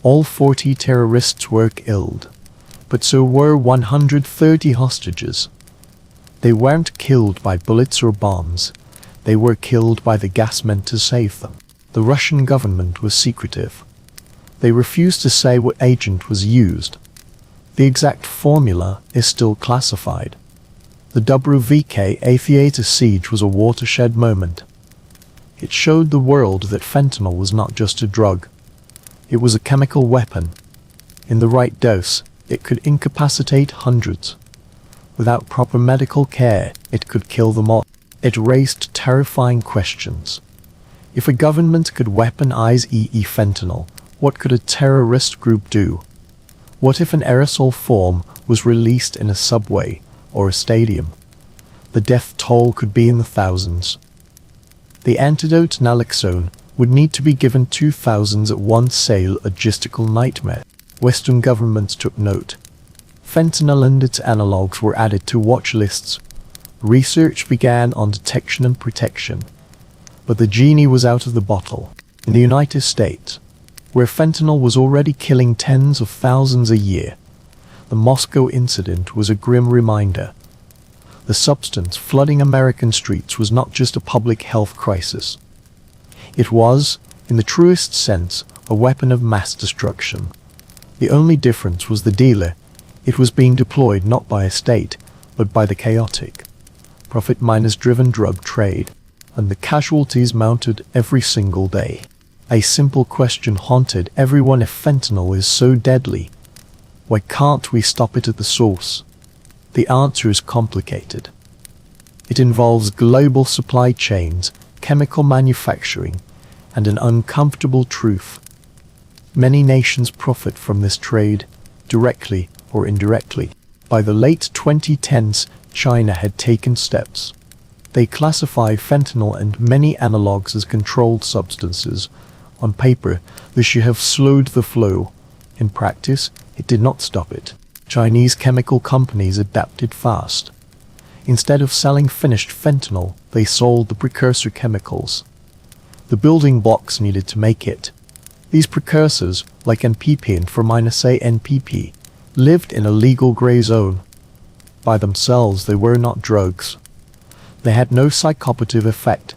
all 40 terrorists were killed, but so were 130 hostages. They weren't killed by bullets or bombs. They were killed by the gas meant to save them. The Russian government was secretive. They refused to say what agent was used. The exact formula is still classified. The WVK theater siege was a watershed moment. It showed the world that fentanyl was not just a drug. It was a chemical weapon. In the right dose, it could incapacitate hundreds. Without proper medical care, it could kill them all. It raised terrifying questions. If a government could weaponize fentanyl, what could a terrorist group do? What if an aerosol form was released in a subway or a stadium? The death toll could be in the thousands. The antidote, naloxone, would need to be given to thousands at once, a logistical nightmare. Western governments took note. Fentanyl and its analogues were added to watch lists. Research began on detection and protection. But the genie was out of the bottle. In the United States, where fentanyl was already killing tens of thousands a year, the Moscow incident was a grim reminder. The substance flooding American streets was not just a public health crisis. It was, in the truest sense, a weapon of mass destruction. The only difference was the dealer. It was being deployed not by a state, but by the chaotic, profit-driven drug trade, and the casualties mounted every single day. A simple question haunted everyone: if fentanyl is so deadly, why can't we stop it at the source? The answer is complicated. It involves global supply chains, chemical manufacturing, and an uncomfortable truth. Many nations profit from this trade, directly or indirectly. By the late 2010s, China had taken steps. They classify fentanyl and many analogues as controlled substances. On paper, this should have slowed the flow. In practice, it did not stop it. Chinese chemical companies adapted fast. Instead of selling finished fentanyl, they sold the precursor chemicals, the building blocks needed to make it. These precursors, like NPP and -NPP, lived in a legal gray zone. By themselves, they were not drugs. They had no psychoactive effect.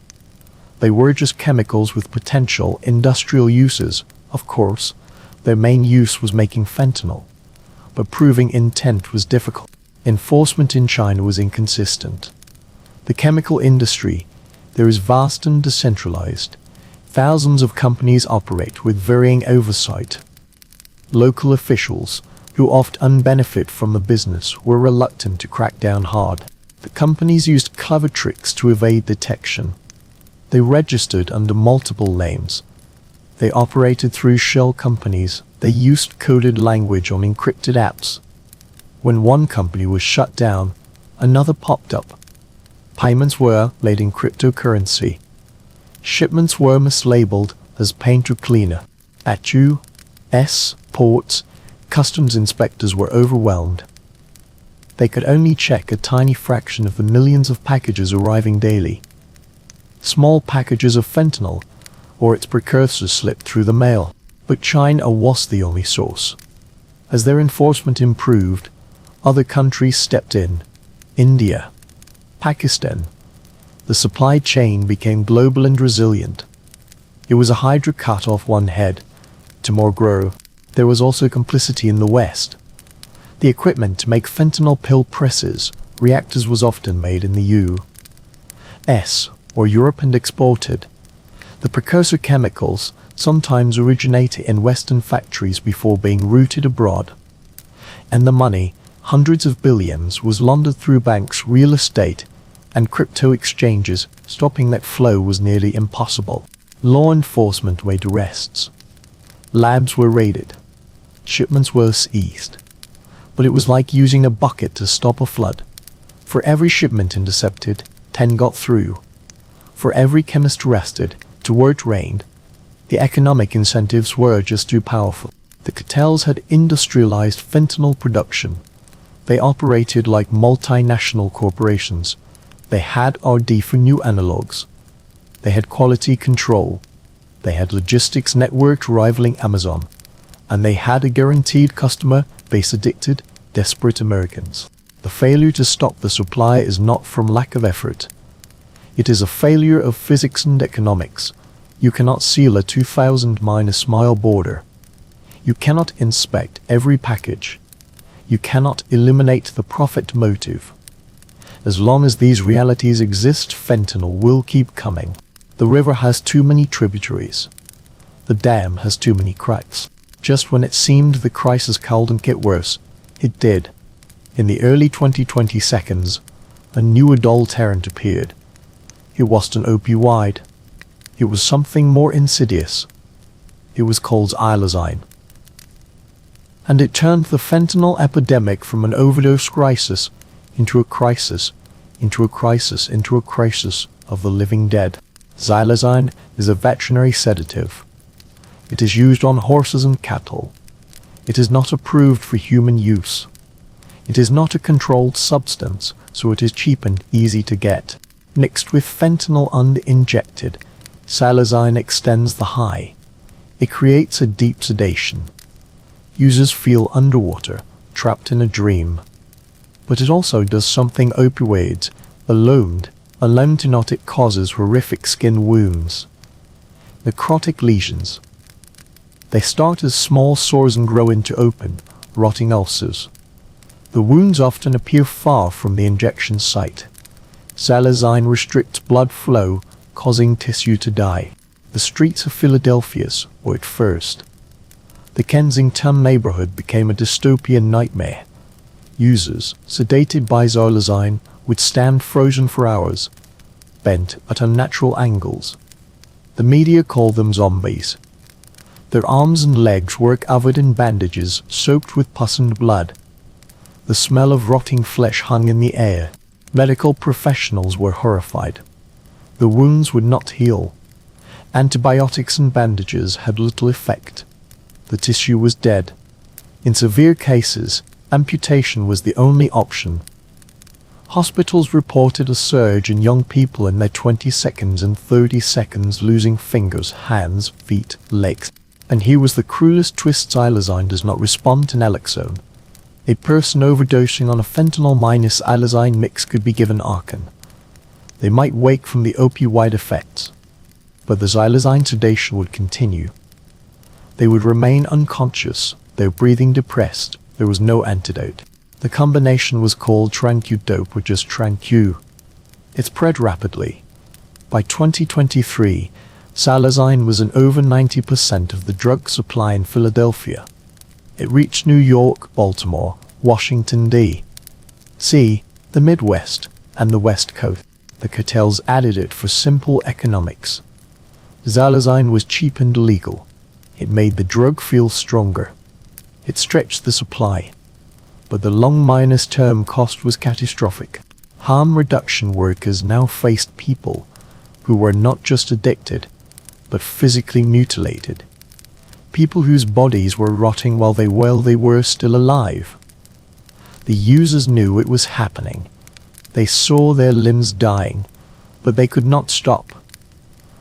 They were just chemicals with potential industrial uses. Of course, their main use was making fentanyl, but proving intent was difficult. Enforcement in China was inconsistent. The chemical industry there is vast and decentralized. Thousands of companies operate with varying oversight. Local officials, who often benefit from the business, were reluctant to crack down hard. The companies used clever tricks to evade detection. They registered under multiple names. They operated through shell companies. They used coded language on encrypted apps. When one company was shut down, another popped up. Payments were made in cryptocurrency. Shipments were mislabeled as paint or cleaner. At U.S. ports, customs inspectors were overwhelmed. They could only check a tiny fraction of the millions of packages arriving daily. Small packages of fentanyl or its precursors slipped through the mail. But China was the only source. As their enforcement improved, other countries stepped in. India, Pakistan, the supply chain became global and resilient. It was a hydra cut off one head to more grow. There was also complicity in the West. The equipment to make fentanyl pill presses, reactors was often made in the U.S. or Europe and exported. The precursor chemicals sometimes originated in Western factories before being routed abroad. And the money, hundreds of billions, was laundered through banks, real estate, and crypto exchanges. Stopping that flow was nearly impossible. Law enforcement made arrests. Labs were raided. Shipments were seized. But it was like using a bucket to stop a flood. For every shipment intercepted, 10 got through. For every chemist arrested, to where it rained, the economic incentives were just too powerful. The cartels had industrialized fentanyl production. They operated like multinational corporations. They had R&D for new analogs. They had quality control. They had logistics networks rivaling Amazon. And they had a guaranteed customer base, addicted, desperate Americans. The failure to stop the supply is not from lack of effort. It is a failure of physics and economics. You cannot seal a 2,000-mile border. You cannot inspect every package. You cannot eliminate the profit motive. As long as these realities exist, fentanyl will keep coming. The river has too many tributaries. The dam has too many cracks. Just when it seemed the crisis couldn't get worse, it did. In the early 2020 seconds, a new adulterant appeared. It wasn't an opioid. It was something more insidious. It was called xylazine. And it turned the fentanyl epidemic from an overdose crisis into a crisis, into a crisis, into a crisis of the living dead. Xylazine is a veterinary sedative. It is used on horses and cattle. It is not approved for human use. It is not a controlled substance, so it is cheap and easy to get. Mixed with fentanyl uninjected, xylazine extends the high. It creates a deep sedation. Users feel underwater, trapped in a dream. But it also does something opioids alone do not. It causes horrific skin wounds, necrotic lesions. They start as small sores and grow into open, rotting ulcers. The wounds often appear far from the injection site. Xylazine restricts blood flow, causing tissue to die. The streets of Philadelphia's were at first. The Kensington neighborhood became a dystopian nightmare. Users, sedated by xylazine, would stand frozen for hours, bent at unnatural angles. The media called them zombies. Their arms and legs were covered in bandages soaked with pus and blood. The smell of rotting flesh hung in the air. Medical professionals were horrified. The wounds would not heal. Antibiotics and bandages had little effect. The tissue was dead. In severe cases, amputation was the only option. Hospitals reported a surge in young people in their 20 and 30 losing fingers, hands, feet, legs. And here was the cruelest twist: xylazine does not respond to naloxone. A person overdosing on a fentanyl minus xylazine mix could be given Arcan. They might wake from the opioid effects, but the xylazine sedation would continue. They would remain unconscious, their breathing depressed. There was no antidote. The combination was called Tranq-dope, or just Tranq. It spread rapidly. By 2023, xylazine was in over 90% of the drug supply in Philadelphia. It reached New York, Baltimore, Washington, D.C., the Midwest, and the West Coast. The cartels added it for simple economics. Xylazine was cheap and legal. It made the drug feel stronger. It stretched the supply. But the long-term cost was catastrophic. Harm reduction workers now faced people who were not just addicted, but physically mutilated. People whose bodies were rotting while they were still alive. The users knew it was happening. They saw their limbs dying, but they could not stop.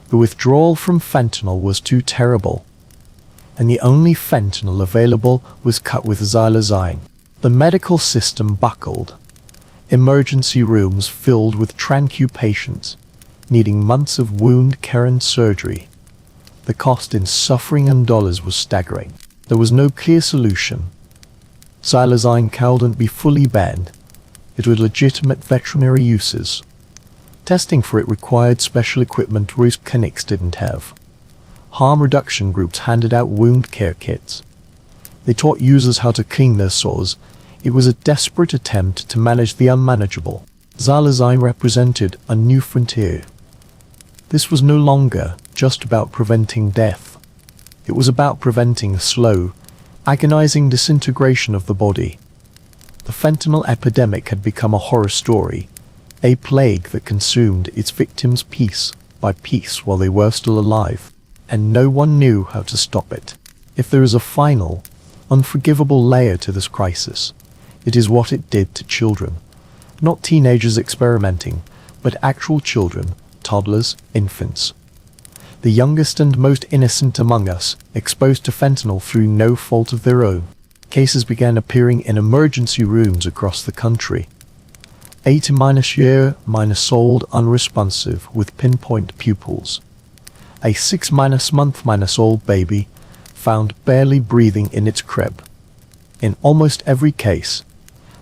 The withdrawal from fentanyl was too terrible, and the only fentanyl available was cut with xylazine. The medical system buckled. Emergency rooms filled with TranQ patients, needing months of wound care and surgery. The cost in suffering and dollars was staggering. There was no clear solution. Xylazine couldn't be fully banned. It had legitimate veterinary uses. Testing for it required special equipment most clinics didn't have. Harm reduction groups handed out wound care kits. They taught users how to clean their sores. It was a desperate attempt to manage the unmanageable. Xylazine represented a new frontier. This was no longer just about preventing death. It was about preventing the slow, agonizing disintegration of the body. The fentanyl epidemic had become a horror story, a plague that consumed its victims piece by piece while they were still alive, and no one knew how to stop it. If there is a final, unforgivable layer to this crisis, it is what it did to children. Not teenagers experimenting, but actual children, toddlers, infants. The youngest and most innocent among us, exposed to fentanyl through no fault of their own. Cases began appearing in emergency rooms across the country. 8-year-old unresponsive with pinpoint pupils. A 6-month-old baby found barely breathing in its crib. In almost every case,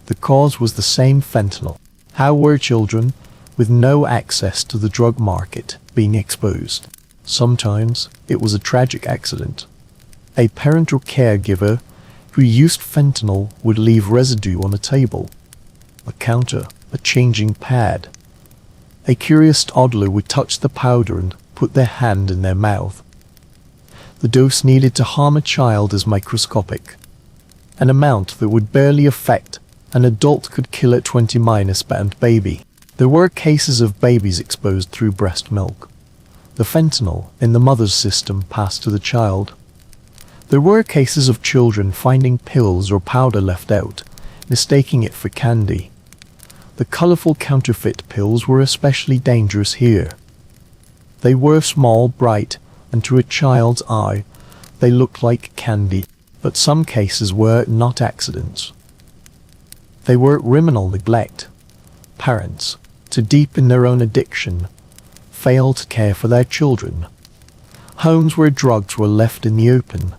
the cause was the same: fentanyl. How were children, with no access to the drug market, being exposed? Sometimes it was a tragic accident. A parent or caregiver who used fentanyl would leave residue on a table, a counter, a changing pad. A curious toddler would touch the powder and put their hand in their mouth. The dose needed to harm a child is microscopic. An amount that would barely affect an adult could kill a 20-pound baby. There were cases of babies exposed through breast milk. The fentanyl in the mother's system passed to the child. There were cases of children finding pills or powder left out, mistaking it for candy. The colorful counterfeit pills were especially dangerous here. They were small, bright, and to a child's eye, they looked like candy. But some cases were not accidents. They were criminal neglect. Parents, to deepen their own addiction, failed to care for their children. Homes where drugs were left in the open.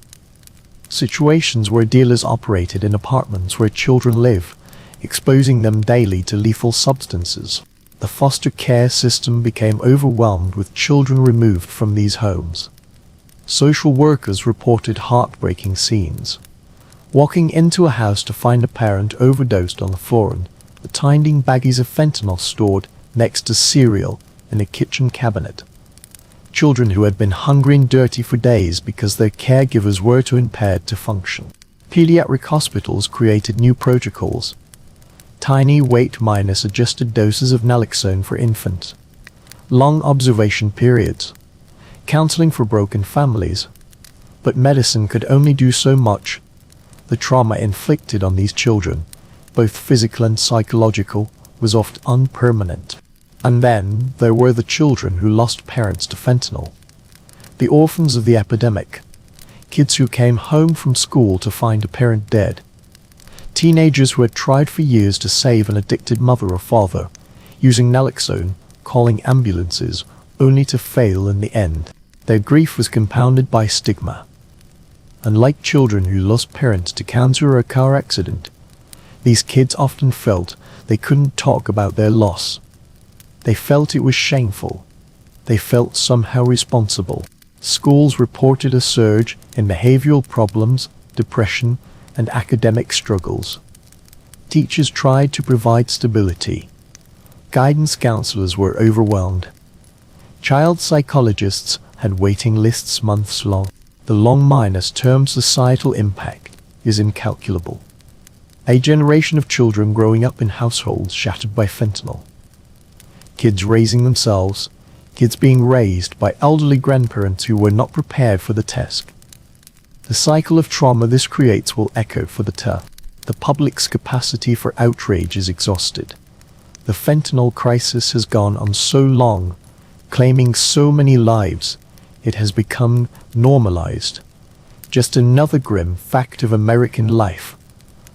Situations where dealers operated in apartments where children live, exposing them daily to lethal substances. The foster care system became overwhelmed with children removed from these homes. Social workers reported heartbreaking scenes. Walking into a house to find a parent overdosed on the floor and the tiny baggies of fentanyl stored next to cereal in a kitchen cabinet. Children who had been hungry and dirty for days because their caregivers were too impaired to function. Pediatric hospitals created new protocols. Tiny weight-minus adjusted doses of naloxone for infants. Long observation periods. Counseling for broken families. But medicine could only do so much. The trauma inflicted on these children, both physical and psychological, was often permanent. And then there were the children who lost parents to fentanyl. The orphans of the epidemic. Kids who came home from school to find a parent dead. Teenagers who had tried for years to save an addicted mother or father, using naloxone, calling ambulances, only to fail in the end. Their grief was compounded by stigma. Unlike children who lost parents to cancer or a car accident, these kids often felt they couldn't talk about their loss. They felt it was shameful. They felt somehow responsible. Schools reported a surge in behavioral problems, depression, and academic struggles. Teachers tried to provide stability. Guidance counselors were overwhelmed. Child psychologists had waiting lists months long. The long-term societal impact is incalculable. A generation of children growing up in households shattered by fentanyl. Kids raising themselves, kids being raised by elderly grandparents who were not prepared for the task. The cycle of trauma this creates will echo for the tough. The public's capacity for outrage is exhausted. The fentanyl crisis has gone on so long, claiming so many lives, it has become normalized. Just another grim fact of American life.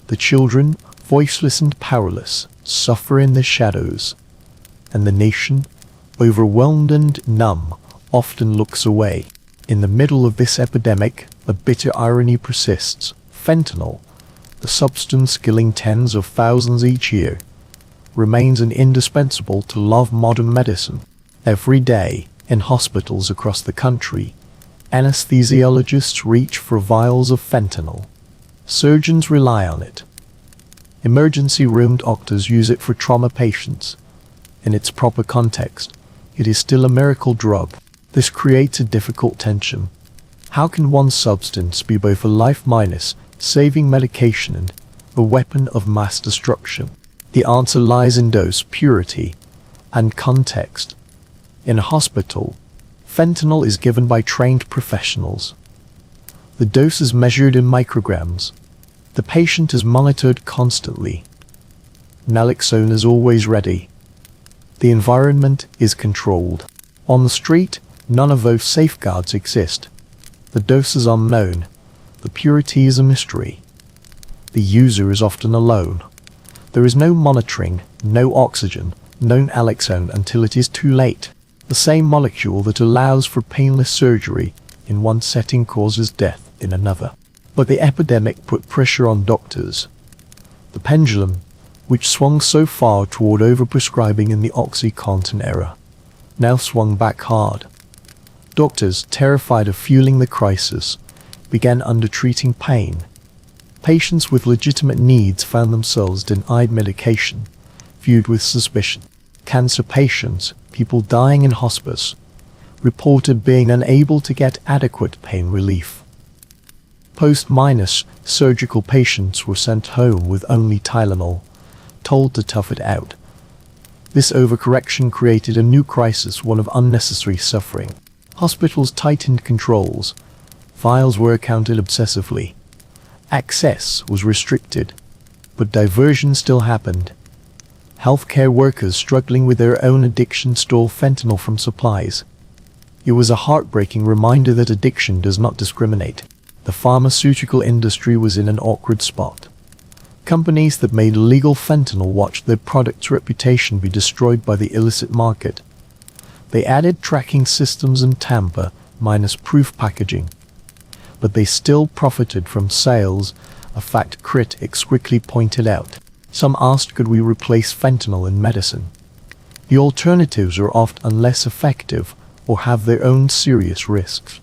The children, voiceless and powerless, suffer in the shadows. And the nation, overwhelmed and numb, often looks away. In the middle of this epidemic, the bitter irony persists. Fentanyl, the substance killing tens of thousands each year, remains an indispensable tool of modern medicine. Every day, in hospitals across the country, anesthesiologists reach for vials of fentanyl. Surgeons rely on it. Emergency room doctors use it for trauma patients. In its proper context, it is still a miracle drug. This creates a difficult tension. How can one substance be both a life-saving medication and a weapon of mass destruction? The answer lies in dose, purity, and context. In a hospital, fentanyl is given by trained professionals. The dose is measured in micrograms. The patient is monitored constantly. Naloxone is always ready. The environment is controlled. On the street, none of those safeguards exist. The dose is unknown. The purity is a mystery. The user is often alone. There is no monitoring, no oxygen, no naloxone until it is too late. The same molecule that allows for painless surgery in one setting causes death in another. But the epidemic put pressure on doctors. The pendulum, which swung so far toward overprescribing in the OxyContin era, now swung back hard. Doctors, terrified of fueling the crisis, began undertreating pain. Patients with legitimate needs found themselves denied medication, viewed with suspicion. Cancer patients, people dying in hospice, reported being unable to get adequate pain relief. Post-surgical patients were sent home with only Tylenol, told to tough it out. This overcorrection created a new crisis, one of unnecessary suffering. Hospitals tightened controls. Vials were counted obsessively. Access was restricted, but diversion still happened. Healthcare workers struggling with their own addiction stole fentanyl from supplies. It was a heartbreaking reminder that addiction does not discriminate. The pharmaceutical industry was in an awkward spot. Companies that made illegal fentanyl watched their product's reputation be destroyed by the illicit market. They added tracking systems and tamper-proof packaging. But they still profited from sales, a fact critics quickly pointed out. Some asked, could we replace fentanyl in medicine? The alternatives are often less effective or have their own serious risks.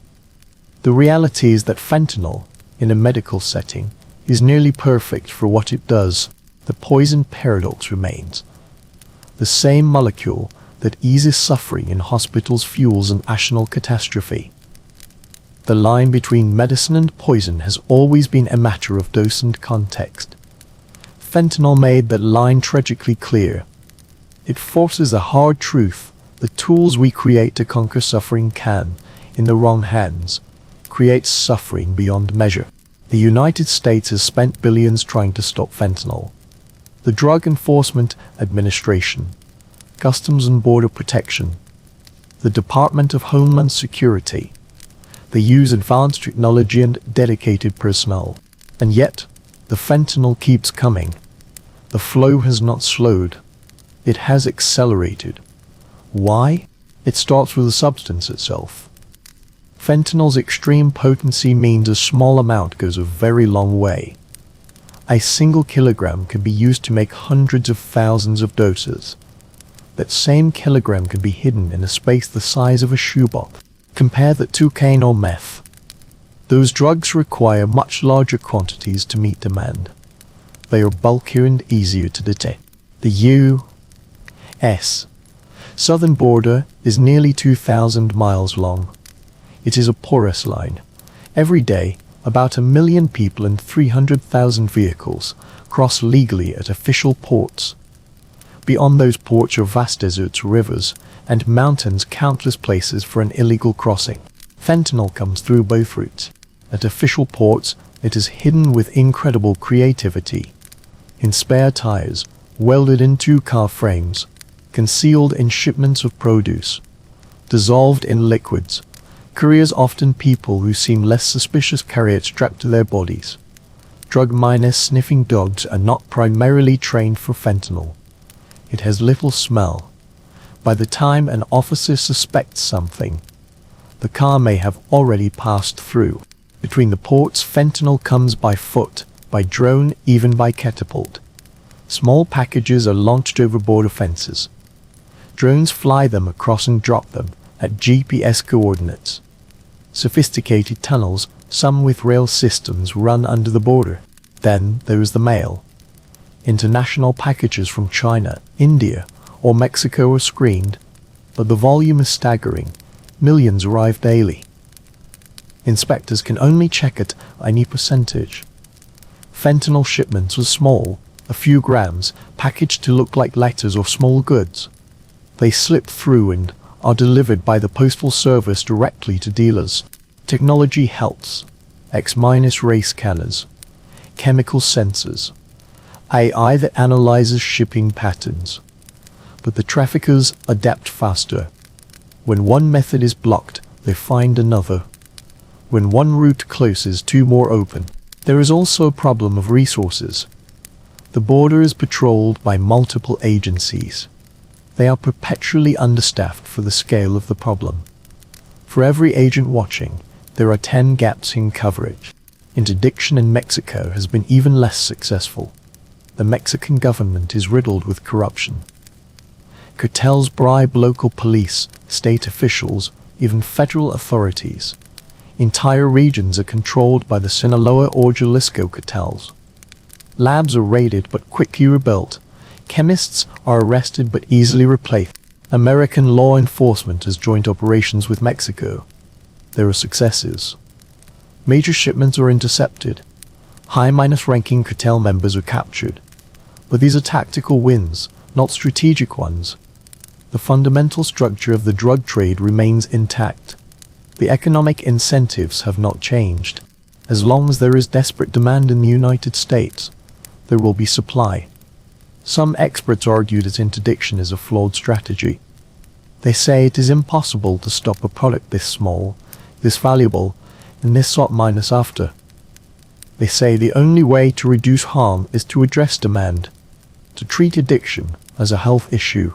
The reality is that fentanyl, in a medical setting, is nearly perfect for what it does. The poison paradox remains. The same molecule that eases suffering in hospitals fuels an national catastrophe. The line between medicine and poison has always been a matter of dose and context. Fentanyl made that line tragically clear. It forces a hard truth: the tools we create to conquer suffering can, in the wrong hands, create suffering beyond measure. The United States has spent billions trying to stop fentanyl. The Drug Enforcement Administration, Customs and Border Protection, the Department of Homeland Security. They use advanced technology and dedicated personnel. And yet, the fentanyl keeps coming. The flow has not slowed. It has accelerated. Why? It starts with the substance itself. Fentanyl's extreme potency means a small amount goes a very long way. A single kilogram can be used to make hundreds of thousands of doses. That same kilogram can be hidden in a space the size of a shoebox. Compare that to cocaine or meth. Those drugs require much larger quantities to meet demand. They are bulkier and easier to detect. The U.S. southern border is nearly 2,000 miles long. It is a porous line. Every day, about 1 million people and 300,000 vehicles cross legally at official ports. Beyond those ports are vast deserts, rivers, and mountains, countless places for an illegal crossing. Fentanyl comes through both routes. At official ports, it is hidden with incredible creativity. In spare tires, welded into car frames, concealed in shipments of produce, dissolved in liquids. Couriers, often people who seem less suspicious, carry it strapped to their bodies. Sniffing dogs are not primarily trained for fentanyl. It has little smell. By the time an officer suspects something, the car may have already passed through. Between the ports, fentanyl comes by foot, by drone, even by catapult. Small packages are launched over border fences. Drones fly them across and drop them at GPS coordinates. Sophisticated tunnels, some with rail systems, run under the border. Then there is the mail. International packages from China, India, or Mexico are screened, but the volume is staggering. Millions arrive daily. Inspectors can only check at any percentage. Fentanyl shipments are small, a few grams, packaged to look like letters or small goods. They slip through and are delivered by the postal service directly to dealers. Technology helps. X-ray scanners, chemical sensors, AI that analyzes shipping patterns. But the traffickers adapt faster. When one method is blocked, they find another. When one route closes, two more open. There is also a problem of resources. The border is patrolled by multiple agencies. They are perpetually understaffed for the scale of the problem. For every agent watching, there are 10 gaps in coverage. Interdiction in Mexico has been even less successful. The Mexican government is riddled with corruption. Cartels bribe local police, state officials, even federal authorities. Entire regions are controlled by the Sinaloa or Jalisco cartels. Labs are raided but quickly rebuilt. Chemists are arrested but easily replaced. American law enforcement has joint operations with Mexico. There are successes. Major shipments are intercepted. High-ranking cartel members are captured. But these are tactical wins, not strategic ones. The fundamental structure of the drug trade remains intact. The economic incentives have not changed. As long as there is desperate demand in the United States, there will be supply. Some experts argue that interdiction is a flawed strategy. They say it is impossible to stop a product this small, this valuable, and this sought after. They say the only way to reduce harm is to address demand, to treat addiction as a health issue,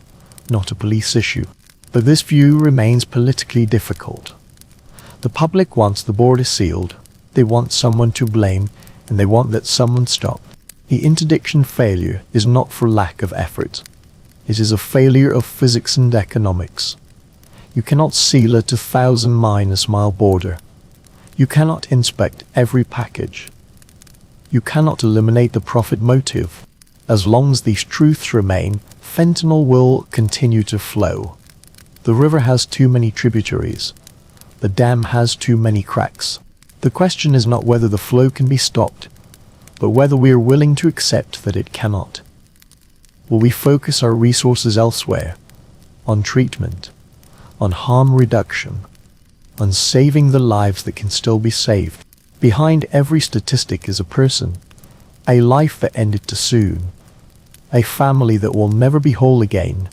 not a police issue. But this view remains politically difficult. The public wants the border sealed, they want someone to blame, and they want that someone stop. The interdiction failure is not for lack of effort. It is a failure of physics and economics. You cannot seal a 2,000-mile border. You cannot inspect every package. You cannot eliminate the profit motive. As long as these truths remain, fentanyl will continue to flow. The river has too many tributaries. The dam has too many cracks. The question is not whether the flow can be stopped, but whether we are willing to accept that it cannot. Will we focus our resources elsewhere? On treatment, on harm reduction, on saving the lives that can still be saved? Behind every statistic is a person, a life that ended too soon, a family that will never be whole again.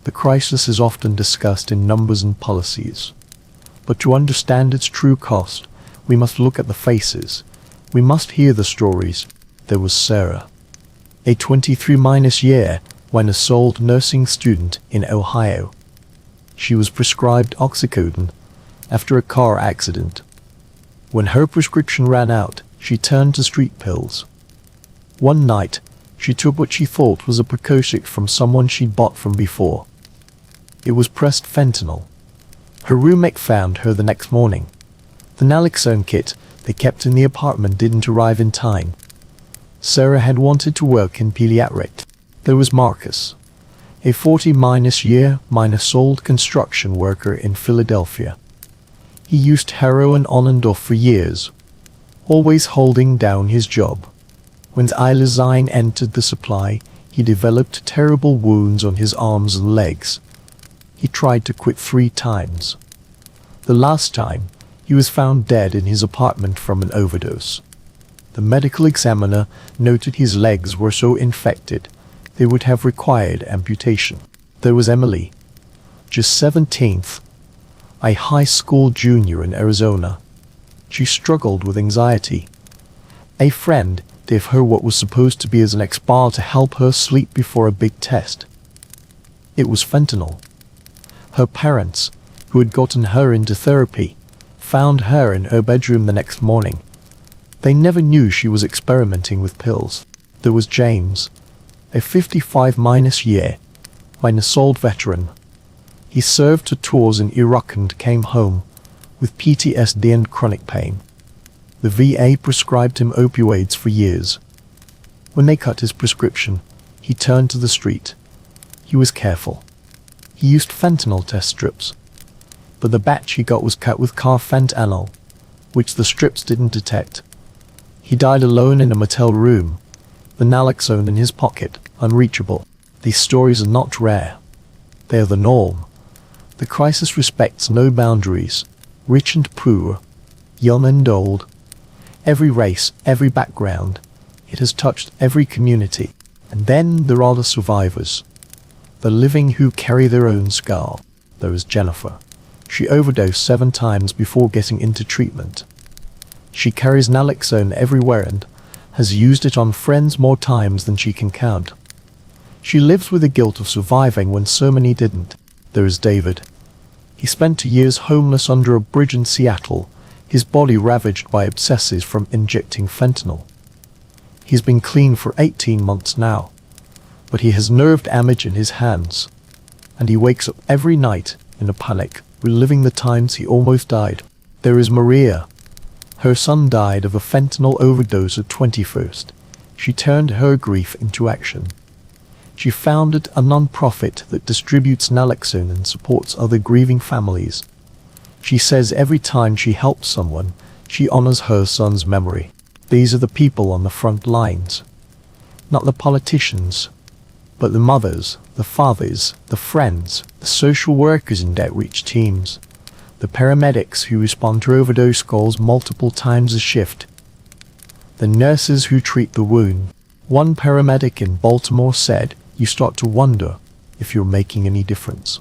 The crisis is often discussed in numbers and policies. But to understand its true cost, we must look at the faces. We must hear the stories. There was Sarah, a 23-year assault nursing student in Ohio. She was prescribed oxycodone after a car accident. When her prescription ran out, she turned to street pills. One night, she took what she thought was a precursor from someone she'd bought from before. It was pressed fentanyl. Her roommate found her the next morning. The naloxone kit they kept in the apartment didn't arrive in time. Sarah had wanted to work in pediatrics. There was Marcus, a 40-year-old construction worker in Philadelphia. He used heroin on and off for years, always holding down his job. When illegaldrugtrade entered the supply, he developed terrible wounds on his arms and legs. He tried to quit 3 times. The last time, he was found dead in his apartment from an overdose. The medical examiner noted his legs were so infected they would have required amputation. There was Emily, just 17, a high school junior in Arizona. She struggled with anxiety. A friend, gave her what was supposed to be as an X-bar to help her sleep before a big test. It was fentanyl. Her parents, who had gotten her into therapy, found her in her bedroom the next morning. They never knew she was experimenting with pills. There was James, a 55-year old veteran. He served two tours in Iraq and came home with PTSD and chronic pain. The VA prescribed him opioids for years. When they cut his prescription, he turned to the street. He was careful. He used fentanyl test strips, but the batch he got was cut with carfentanil, which the strips didn't detect. He died alone in a motel room, the naloxone in his pocket, unreachable. These stories are not rare. They are the norm. The crisis respects no boundaries, rich and poor, young and old, every race, every background. It has touched every community. And then there are the survivors, the living who carry their own scar. There is Jennifer. She overdosed 7 times before getting into treatment. She carries naloxone everywhere and has used it on friends more times than she can count. She lives with the guilt of surviving when so many didn't. There is David. He spent 2 years homeless under a bridge in Seattle, his body ravaged by abscesses from injecting fentanyl. He's been clean for 18 months now, but he has nerve damage in his hands, and he wakes up every night in a panic, reliving the times he almost died. There is Maria. Her son died of a fentanyl overdose at 21st. She turned her grief into action. She founded a non-profit that distributes naloxone and supports other grieving families. She says every time she helps someone, she honors her son's memory. These are the people on the front lines. Not the politicians, but the mothers, the fathers, the friends, the social workers and outreach teams, the paramedics who respond to overdose calls multiple times a shift, the nurses who treat the wound. One paramedic in Baltimore said, "You start to wonder if you're making any difference.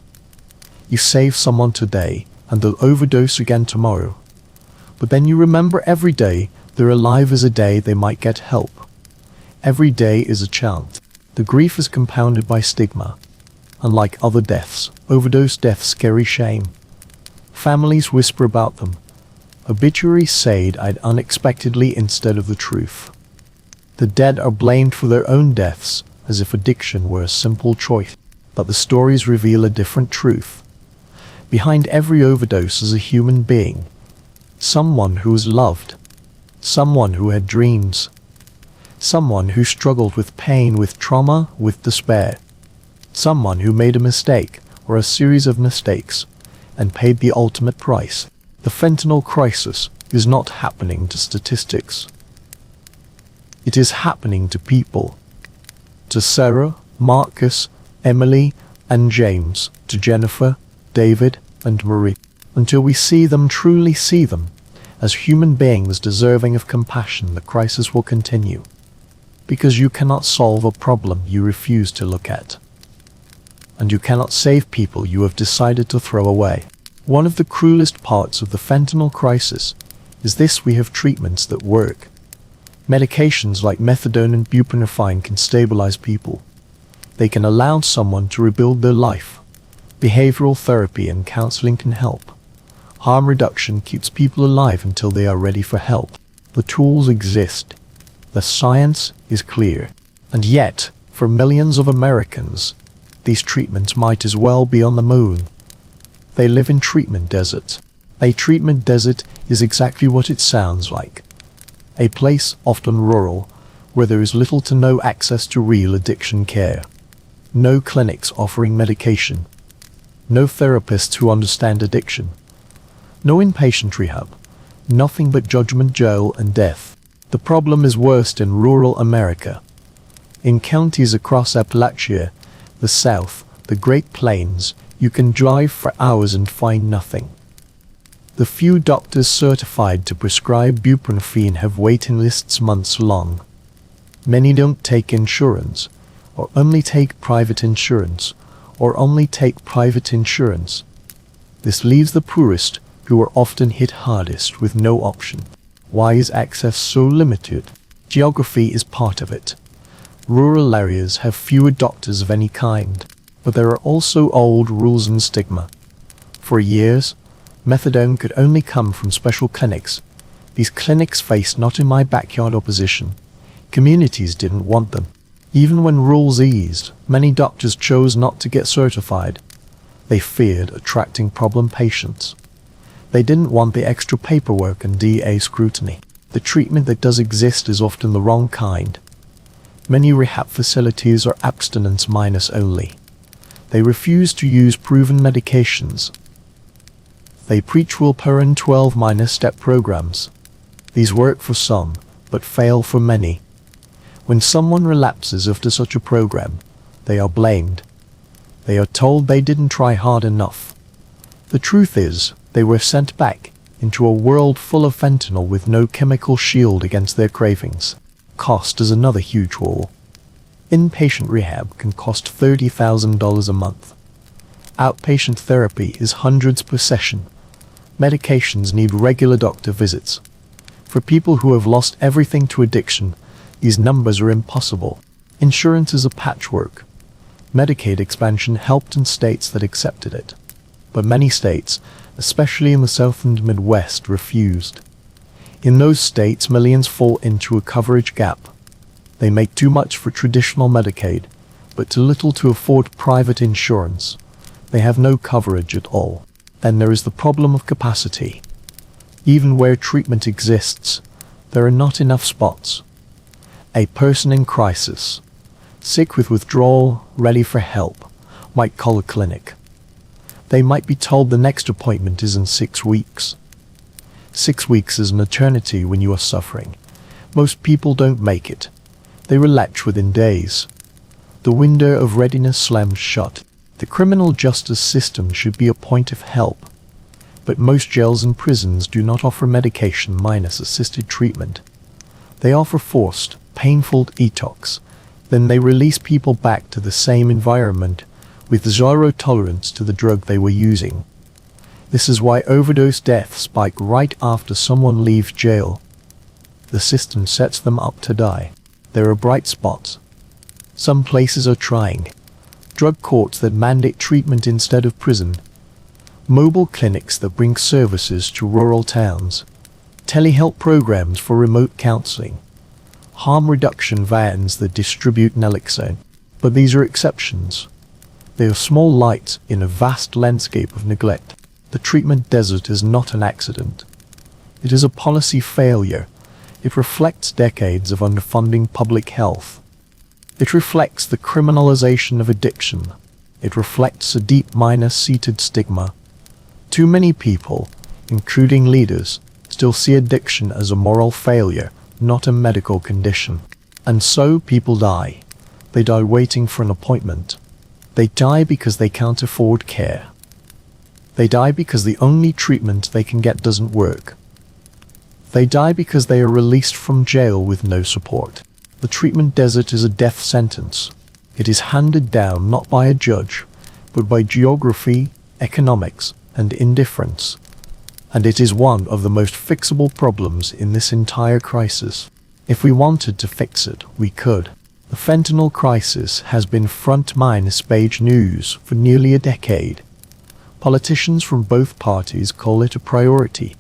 You save someone today and they'll overdose again tomorrow. But then you remember every day they're alive is a day they might get help. Every day is a chance." The grief is compounded by stigma. Unlike other deaths, overdose deaths carry shame. Families whisper about them. Obituaries say died unexpectedly instead of the truth. The dead are blamed for their own deaths, as if addiction were a simple choice. But the stories reveal a different truth. Behind every overdose is a human being. Someone who was loved. Someone who had dreams. Someone who struggled with pain, with trauma, with despair. Someone who made a mistake, or a series of mistakes, and paid the ultimate price. The fentanyl crisis is not happening to statistics. It is happening to people. To Sarah, Marcus, Emily, and James, to Jennifer, David, and Marie. Until we see them, truly see them, as human beings deserving of compassion, the crisis will continue. Because you cannot solve a problem you refuse to look at. And you cannot save people you have decided to throw away. One of the cruelest parts of the fentanyl crisis is this: we have treatments that work. Medications like methadone and buprenorphine can stabilize people. They can allow someone to rebuild their life. Behavioral therapy and counseling can help. Harm reduction keeps people alive until they are ready for help. The tools exist. The science is clear. And yet, for millions of Americans, these treatments might as well be on the moon. They live in treatment deserts. A treatment desert is exactly what it sounds like. A place, often rural, where there is little to no access to real addiction care. No clinics offering medication. No therapists who understand addiction. No inpatient rehab. Nothing but judgment, jail, and death. The problem is worst in rural America. In counties across Appalachia, the South, the Great Plains, you can drive for hours and find nothing. The few doctors certified to prescribe buprenorphine have waiting lists months long. Many don't take insurance, or only take private insurance, or only take private insurance. This leaves the poorest, who are often hit hardest, with no option. Why is access so limited? Geography is part of it. Rural areas have fewer doctors of any kind, but there are also old rules and stigma. For years, methadone could only come from special clinics. These clinics faced not in my backyard opposition. Communities didn't want them. Even when rules eased, many doctors chose not to get certified. They feared attracting problem patients. They didn't want the extra paperwork and DA scrutiny. The treatment that does exist is often the wrong kind. Many rehab facilities are abstinence minus only. They refuse to use proven medications. They preach willpower and 12-step programs. These work for some, but fail for many. When someone relapses after such a program, they are blamed. They are told they didn't try hard enough. The truth is, they were sent back into a world full of fentanyl with no chemical shield against their cravings. Cost is another huge wall. Inpatient rehab can cost $30,000 a month. Outpatient therapy is hundreds per session. Medications need regular doctor visits. For people who have lost everything to addiction, these numbers are impossible. Insurance is a patchwork. Medicaid expansion helped in states that accepted it. But many states, especially in the South and Midwest, refused. In those states, millions fall into a coverage gap. They make too much for traditional Medicaid, but too little to afford private insurance. They have no coverage at all. Then there is the problem of capacity. Even where treatment exists, there are not enough spots. A person in crisis, sick with withdrawal, ready for help, might call a clinic. They might be told the next appointment is in 6 weeks. 6 weeks is an eternity when you are suffering. Most people don't make it. They relapse within days. The window of readiness slams shut. The criminal justice system should be a point of help. But most jails and prisons do not offer medication minus assisted treatment. They offer forced, painful detox. Then they release people back to the same environment with zero tolerance to the drug they were using. This is why overdose deaths spike right after someone leaves jail. The system sets them up to die. There are bright spots. Some places are trying. Drug courts that mandate treatment instead of prison. Mobile clinics that bring services to rural towns. Telehealth programs for remote counseling. Harm reduction vans that distribute naloxone. But these are exceptions. They are small lights in a vast landscape of neglect. The treatment desert is not an accident. It is a policy failure. It reflects decades of underfunding public health. It reflects the criminalization of addiction. It reflects a deep-seated stigma. Too many people, including leaders, still see addiction as a moral failure, not a medical condition. And so people die. They die waiting for an appointment. They die because they can't afford care. They die because the only treatment they can get doesn't work. They die because they are released from jail with no support. The treatment desert is a death sentence. It is handed down not by a judge, but by geography, economics, and indifference. And it is one of the most fixable problems in this entire crisis. If we wanted to fix it, we could. The fentanyl crisis has been front-page news for nearly a decade. Politicians from both parties call it a priority.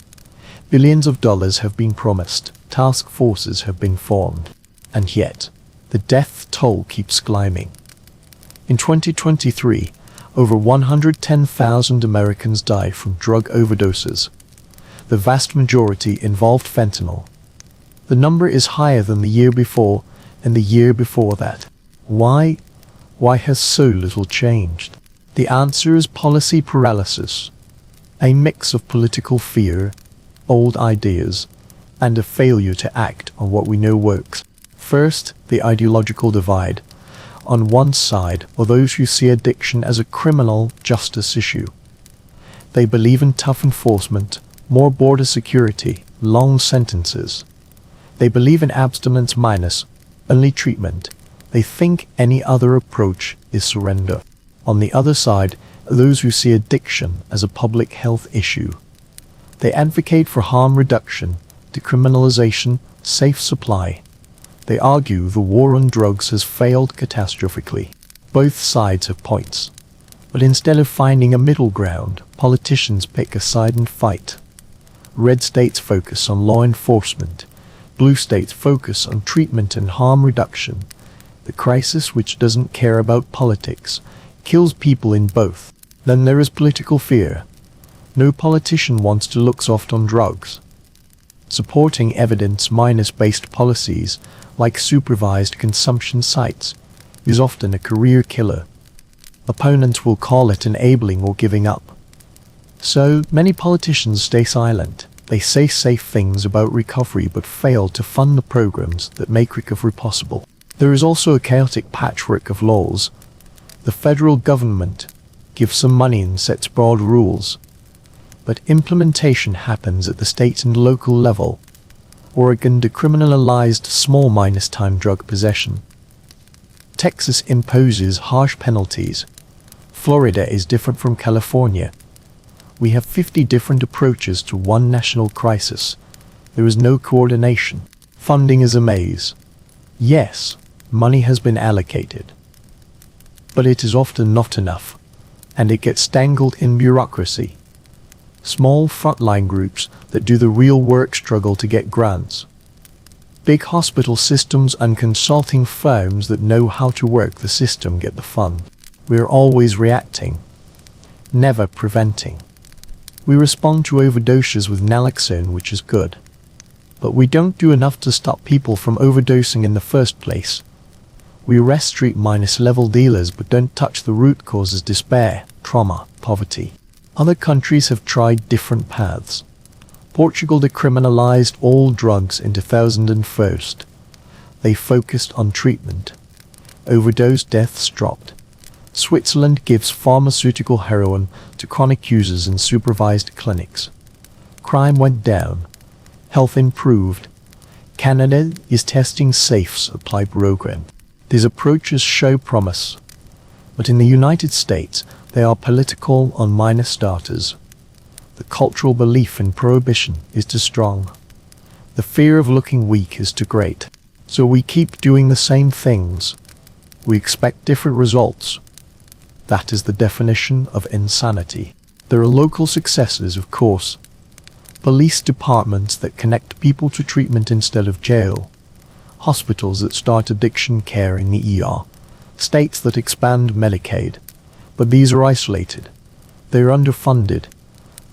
Billions of dollars have been promised, task forces have been formed, and yet, the death toll keeps climbing. In 2023, over 110,000 Americans died from drug overdoses. The vast majority involved fentanyl. The number is higher than the year before and the year before that. Why? Why has so little changed? The answer is policy paralysis. A mix of political fear, old ideas, and a failure to act on what we know works. First, the ideological divide. On one side are those who see addiction as a criminal justice issue. They believe in tough enforcement, more border security, long sentences. They believe in abstinence minus only treatment. They think any other approach is surrender. On the other side are those who see addiction as a public health issue. They advocate for harm reduction, decriminalization, safe supply. They argue the war on drugs has failed catastrophically. Both sides have points. But instead of finding a middle ground, politicians pick a side and fight. Red states focus on law enforcement. Blue states focus on treatment and harm reduction. The crisis, which doesn't care about politics, kills people in both. Then there is political fear. No politician wants to look soft on drugs. Supporting evidence-based policies, like supervised consumption sites, is often a career killer. Opponents will call it enabling or giving up. So, many politicians stay silent. They say safe things about recovery but fail to fund the programs that make recovery possible. There is also a chaotic patchwork of laws. The federal government gives some money and sets broad rules, but implementation happens at the state and local level. Oregon decriminalized small-time drug possession. Texas imposes harsh penalties. Florida is different from California. We have 50 different approaches to one national crisis. There is no coordination. Funding is a maze. Yes, money has been allocated, but it is often not enough, and it gets tangled in bureaucracy. Small frontline groups that do the real work struggle to get grants. Big hospital systems and consulting firms that know how to work the system get the fund. We are always reacting, never preventing. We respond to overdoses with naloxone, which is good, but we don't do enough to stop people from overdosing in the first place. We arrest street-level dealers but don't touch the root causes: despair, trauma, poverty. Other countries have tried different paths. Portugal decriminalized all drugs in 2001. They focused on treatment. Overdose deaths dropped. Switzerland gives pharmaceutical heroin to chronic users in supervised clinics. Crime went down. Health improved. Canada is testing safe supply program. These approaches show promise. But in the United States, they are political on minor starters. The cultural belief in prohibition is too strong. The fear of looking weak is too great. So we keep doing the same things. We expect different results. That is the definition of insanity. There are local successes, of course. Police departments that connect people to treatment instead of jail. Hospitals that start addiction care in the ER. States that expand Medicaid. But these are isolated. They are underfunded.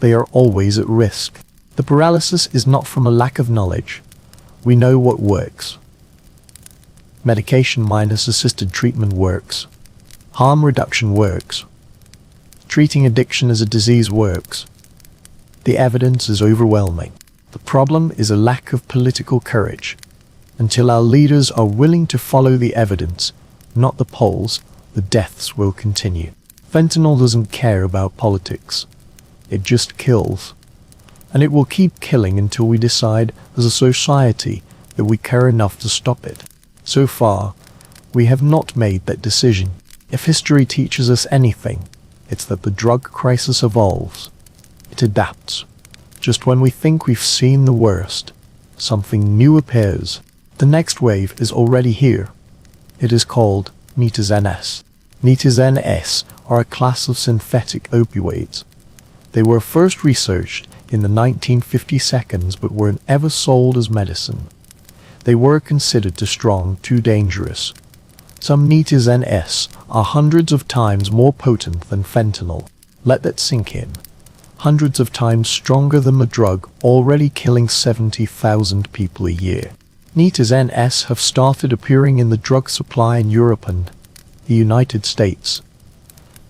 They are always at risk. The paralysis is not from a lack of knowledge. We know what works. Medication-assisted treatment works. Harm reduction works. Treating addiction as a disease works. The evidence is overwhelming. The problem is a lack of political courage. Until our leaders are willing to follow the evidence, not the polls, the deaths will continue. Fentanyl doesn't care about politics. It just kills. And it will keep killing until we decide as a society that we care enough to stop it. So far, we have not made that decision. If history teaches us anything, it's that the drug crisis evolves. It adapts. Just when we think we've seen the worst, something new appears. The next wave is already here. It is called NS. NS are a class of synthetic opioids. They were first researched in the 1950s but weren't ever sold as medicine. They were considered too strong, too dangerous. Some NS are hundreds of times more potent than fentanyl. Let that sink in. Hundreds of times stronger than the drug already killing 70,000 people a year. NS have started appearing in the drug supply in Europe and the United States.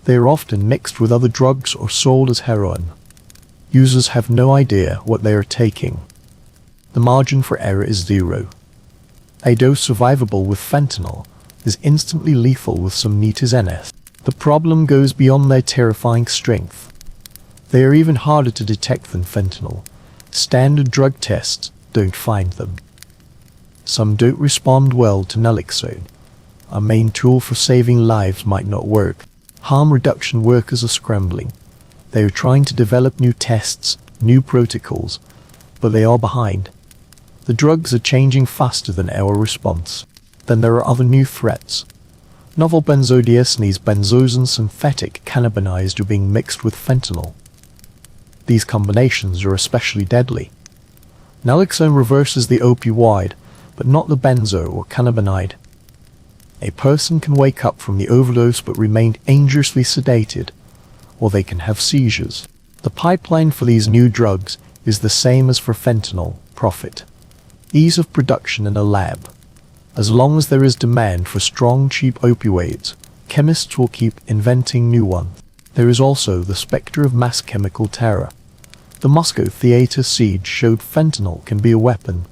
They are often mixed with other drugs or sold as heroin. Users have no idea what they are taking. The margin for error is zero. A dose survivable with fentanyl is instantly lethal with some NS. The problem goes beyond their terrifying strength. They are even harder to detect than fentanyl. Standard drug tests don't find them. Some don't respond well to naloxone. Our main tool for saving lives might not work. Harm reduction workers are scrambling. They are trying to develop new tests, new protocols, but they are behind. The drugs are changing faster than our response. Then there are other new threats. Novel benzodiazepines, benzos and synthetic cannabinoids are being mixed with fentanyl. These combinations are especially deadly. Naloxone reverses the opioid, but not the benzo or cannabinoid. A person can wake up from the overdose but remain dangerously sedated, or they can have seizures. The pipeline for these new drugs is the same as for fentanyl: profit, ease of production in a lab. As long as there is demand for strong, cheap opioids, chemists will keep inventing new ones. There is also the specter of mass chemical terror. The Moscow theater siege showed fentanyl can be a weapon.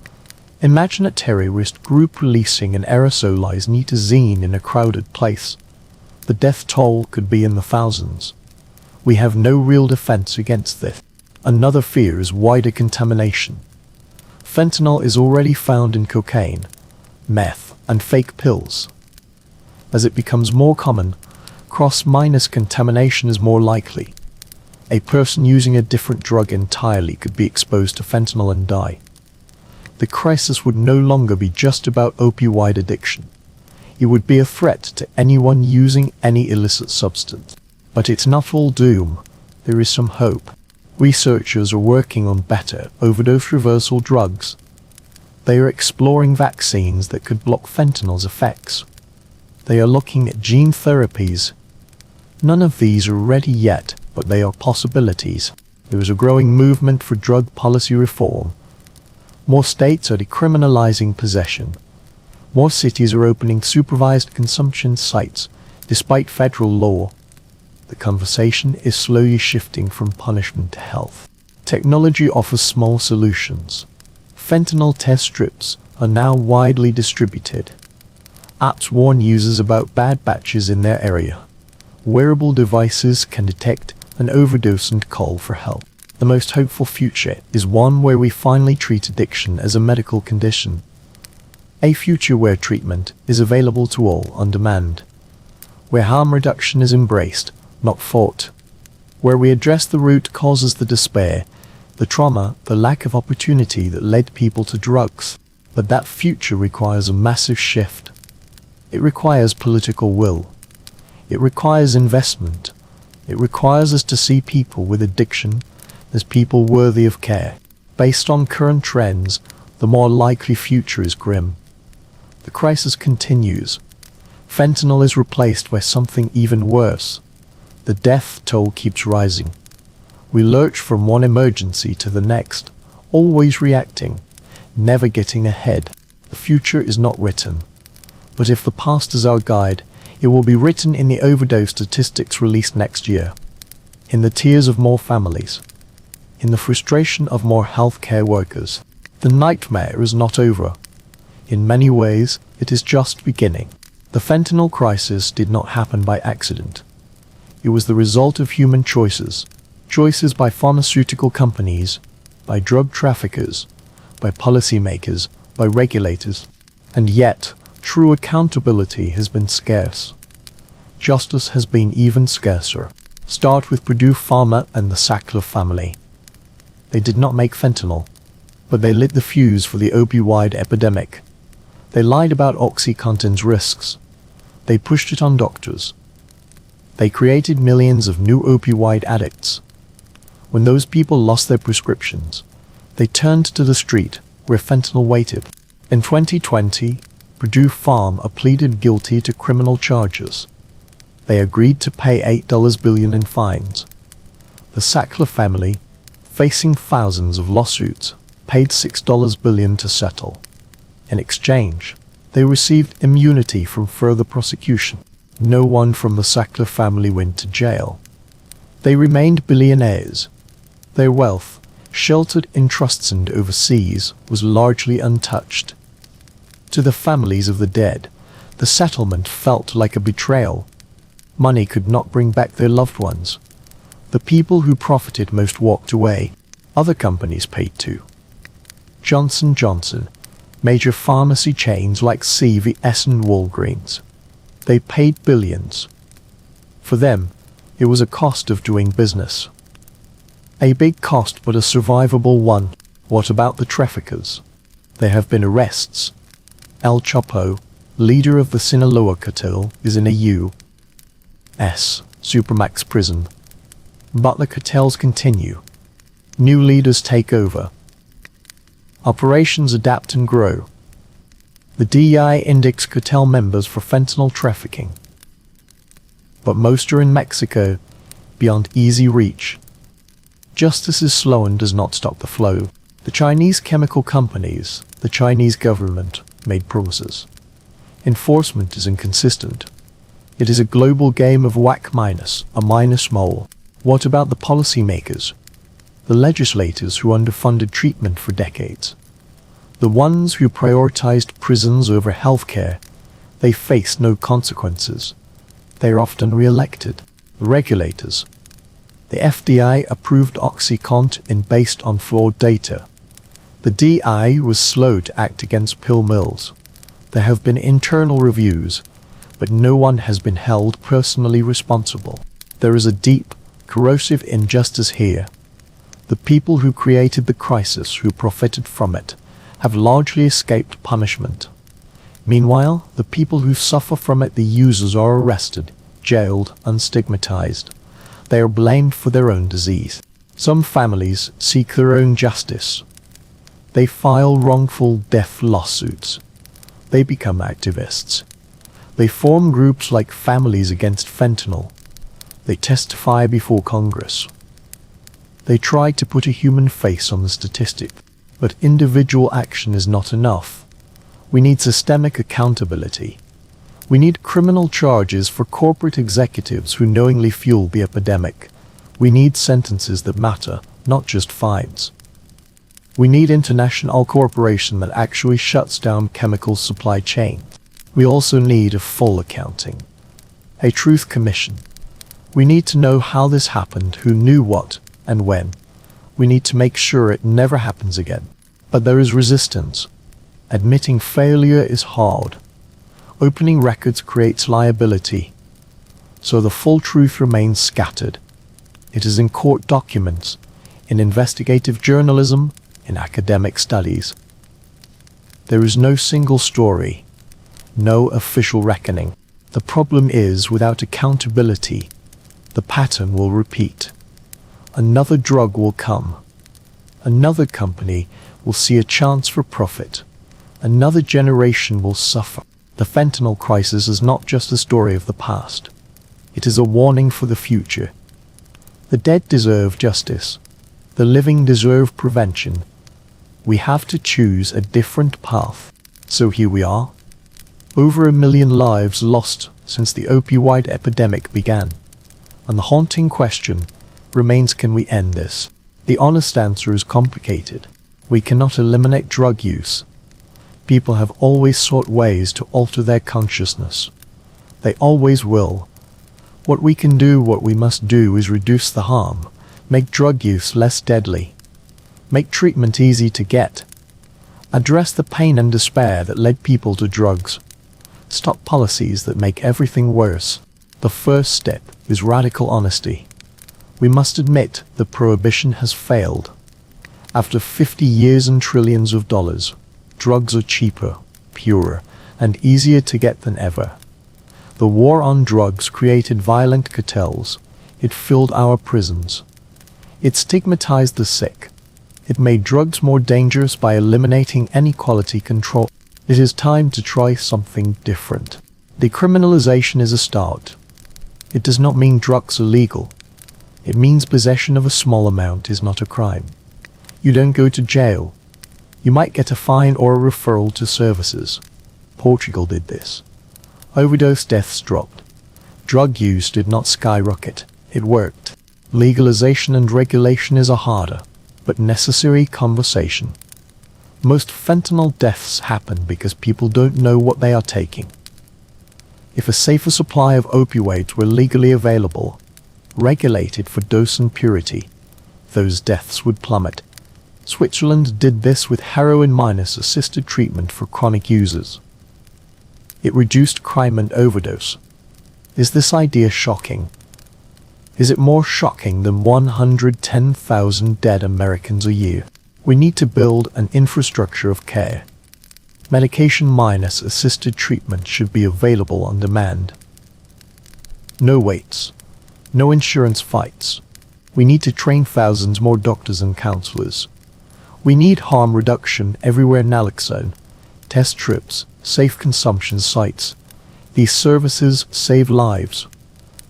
Imagine a terrorist group releasing an aerosolized nitazene in a crowded place. The death toll could be in the thousands. We have no real defense against this. Another fear is wider contamination. Fentanyl is already found in cocaine, meth, and fake pills. As it becomes more common, cross-minus contamination is more likely. A person using a different drug entirely could be exposed to fentanyl and die. The crisis would no longer be just about opioid addiction. It would be a threat to anyone using any illicit substance. But it's not all doom. There is some hope. Researchers are working on better overdose reversal drugs. They are exploring vaccines that could block fentanyl's effects. They are looking at gene therapies. None of these are ready yet, but they are possibilities. There is a growing movement for drug policy reform. More states are decriminalizing possession. More cities are opening supervised consumption sites, despite federal law. The conversation is slowly shifting from punishment to health. Technology offers small solutions. Fentanyl test strips are now widely distributed. Apps warn users about bad batches in their area. Wearable devices can detect an overdose and call for help. The most hopeful future is one where we finally treat addiction as a medical condition. A future where treatment is available to all on demand. Where harm reduction is embraced, not fought. Where we address the root causes, the despair, the trauma, the lack of opportunity that led people to drugs. But that future requires a massive shift. It requires political will. It requires investment. It requires us to see people with addiction as people worthy of care. Based on current trends, the more likely future is grim. The crisis continues. Fentanyl is replaced by something even worse. The death toll keeps rising. We lurch from one emergency to the next, always reacting, never getting ahead. The future is not written. But if the past is our guide, it will be written in the overdose statistics released next year. In the tears of more families. In the frustration of more healthcare workers. The nightmare is not over. In many ways, it is just beginning. The fentanyl crisis did not happen by accident. It was the result of human choices. Choices by pharmaceutical companies, by drug traffickers, by policymakers, by regulators. And yet, true accountability has been scarce. Justice has been even scarcer. Start with Purdue Pharma and the Sackler family. They did not make fentanyl, but they lit the fuse for the opioid epidemic. They lied about OxyContin's risks. They pushed it on doctors. They created millions of new opioid addicts. When those people lost their prescriptions, they turned to the street, where fentanyl waited. In 2020, Purdue Pharma pleaded guilty to criminal charges. They agreed to pay $8 billion in fines. The Sackler family, facing thousands of lawsuits, paid $6 billion to settle. In exchange, they received immunity from further prosecution. No one from the Sackler family went to jail. They remained billionaires. Their wealth, sheltered in trusts and overseas, was largely untouched. To the families of the dead, the settlement felt like a betrayal. Money could not bring back their loved ones. The people who profited most walked away. Other companies paid too. Johnson & Johnson, major pharmacy chains like CVS and Walgreens. They paid billions. For them, it was a cost of doing business. A big cost, but a survivable one. What about the traffickers? There have been arrests. El Chapo, leader of the Sinaloa cartel, is in a U.S. Supermax prison. But the cartels continue. New leaders take over. Operations adapt and grow. The DEI indicts cartel members for fentanyl trafficking. But most are in Mexico, beyond easy reach. Justice is slow and does not stop the flow. The Chinese chemical companies, the Chinese government, made promises. Enforcement is inconsistent. It is a global game of whack minus, a minus mole. What about the policymakers? The legislators who underfunded treatment for decades? The ones who prioritized prisons over healthcare? They face no consequences. They are often re-elected. The regulators. The FDA approved OxyContin based on flawed data. The DI was slow to act against pill mills. There have been internal reviews, but no one has been held personally responsible. There is a deep, corrosive injustice here. The people who created the crisis, who profited from it, have largely escaped punishment. Meanwhile, the people who suffer from it, the users, are arrested, jailed, and stigmatized. They are blamed for their own disease. Some families seek their own justice. They file wrongful death lawsuits. They become activists. They form groups like Families Against Fentanyl. They testify before Congress. They try to put a human face on the statistic. But individual action is not enough. We need systemic accountability. We need criminal charges for corporate executives who knowingly fuel the epidemic. We need sentences that matter, not just fines. We need international cooperation that actually shuts down chemical supply chains. We also need a full accounting. A truth commission. We need to know how this happened, who knew what, and when. We need to make sure it never happens again. But there is resistance. Admitting failure is hard. Opening records creates liability. So the full truth remains scattered. It is in court documents, in investigative journalism, in academic studies. There is no single story, no official reckoning. The problem is, without accountability, the pattern will repeat. Another drug will come. Another company will see a chance for profit. Another generation will suffer. The fentanyl crisis is not just a story of the past. It is a warning for the future. The dead deserve justice. The living deserve prevention. We have to choose a different path. So here we are. Over 1 million lives lost since the opioid epidemic began. And the haunting question remains, can we end this? The honest answer is complicated. We cannot eliminate drug use. People have always sought ways to alter their consciousness. They always will. What we can do, what we must do, is reduce the harm, make drug use less deadly, make treatment easy to get, address the pain and despair that led people to drugs, stop policies that make everything worse. The first step is radical honesty. We must admit that prohibition has failed. After 50 years and trillions of dollars, drugs are cheaper, purer, and easier to get than ever. The war on drugs created violent cartels. It filled our prisons. It stigmatized the sick. It made drugs more dangerous by eliminating any quality control. It is time to try something different. Decriminalization is a start. It does not mean drugs are legal. It means possession of a small amount is not a crime. You don't go to jail. You might get a fine or a referral to services. Portugal did this. Overdose deaths dropped. Drug use did not skyrocket. It worked. Legalization and regulation is a harder, but necessary conversation. Most fentanyl deaths happen because people don't know what they are taking. If a safer supply of opioids were legally available, regulated for dose and purity, those deaths would plummet. Switzerland did this with heroin minus assisted treatment for chronic users. It reduced crime and overdose. Is this idea shocking? Is it more shocking than 110,000 dead Americans a year? We need to build an infrastructure of care, Medication minus assisted treatment should be available on demand. No waits. No insurance fights. We need to train thousands more doctors and counselors. We need harm reduction everywhere naloxone, test strips, safe consumption sites. These services save lives.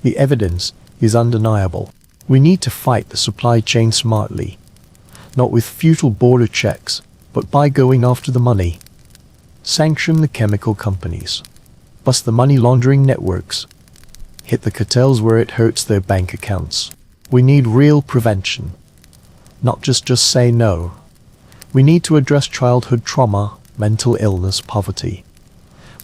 The evidence is undeniable. We need to fight the supply chain smartly, not with futile border checks, but by going after the money. Sanction the chemical companies. Bust the money laundering networks. Hit the cartels where it hurts their bank accounts. We need real prevention. Not just say no. We need to address childhood trauma, mental illness, poverty.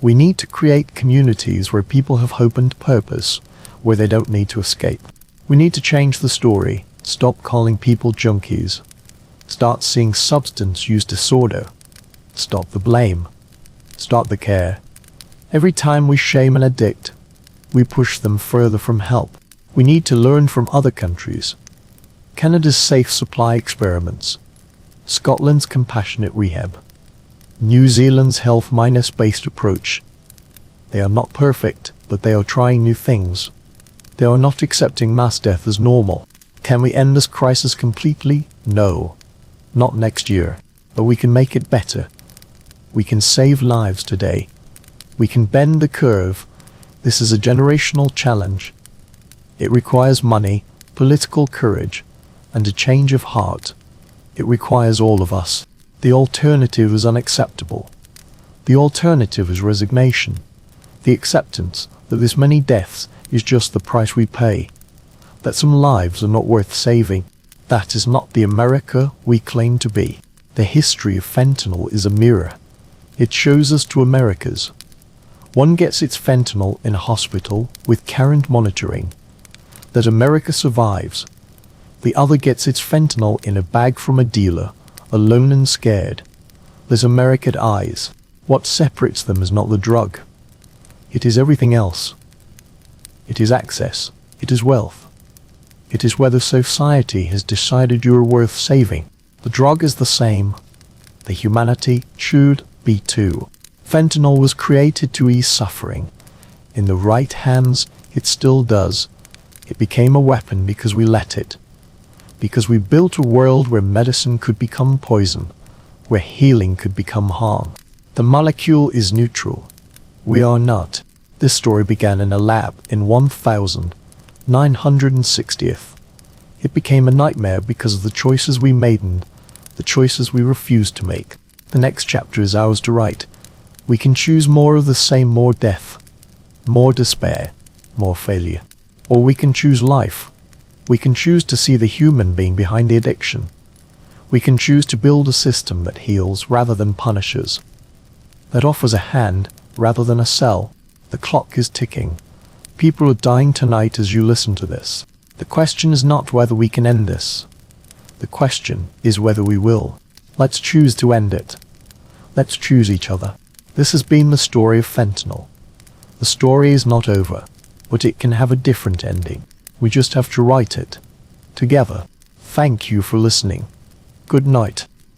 We need to create communities where people have hope and purpose, where they don't need to escape. We need to change the story, stop calling people junkies, start seeing substance use disorder, stop the blame, start the care. Every time we shame an addict, we push them further from help. We need to learn from other countries. Canada's safe supply experiments, Scotland's compassionate rehab, New Zealand's health minus based approach. They are not perfect, but they are trying new things. They are not accepting mass death as normal. Can we end this crisis completely? No. Not next year. But we can make it better. We can save lives today. We can bend the curve. This is a generational challenge. It requires money, political courage, and a change of heart. It requires all of us. The alternative is unacceptable. The alternative is resignation. The acceptance that this many deaths is just the price we pay. That some lives are not worth saving. That is not the America we claim to be. The history of fentanyl is a mirror. It shows us two Americas. One gets its fentanyl in a hospital with current monitoring. That America survives. The other gets its fentanyl in a bag from a dealer, alone and scared. There's America at eyes. What separates them is not the drug. It is everything else. It is access. It is wealth. It is whether society has decided you are worth saving. The drug is the same. The humanity should be too. Fentanyl was created to ease suffering. In the right hands, it still does. It became a weapon because we let it. Because we built a world where medicine could become poison, where healing could become harm. The molecule is neutral. We are not. This story began in a lab in 1960th. It became a nightmare because of the choices we made and the choices we refused to make. The next chapter is ours to write. We can choose more of the same, more death, more despair, more failure. Or we can choose life. We can choose to see the human being behind the addiction. We can choose to build a system that heals rather than punishes, that offers a hand rather than a cell. The clock is ticking. People are dying tonight as you listen to this. The question is not whether we can end this. The question is whether we will. Let's choose to end it. Let's choose each other. This has been the story of fentanyl. The story is not over, but it can have a different ending. We just have to write it. Together. Thank you for listening. Good night.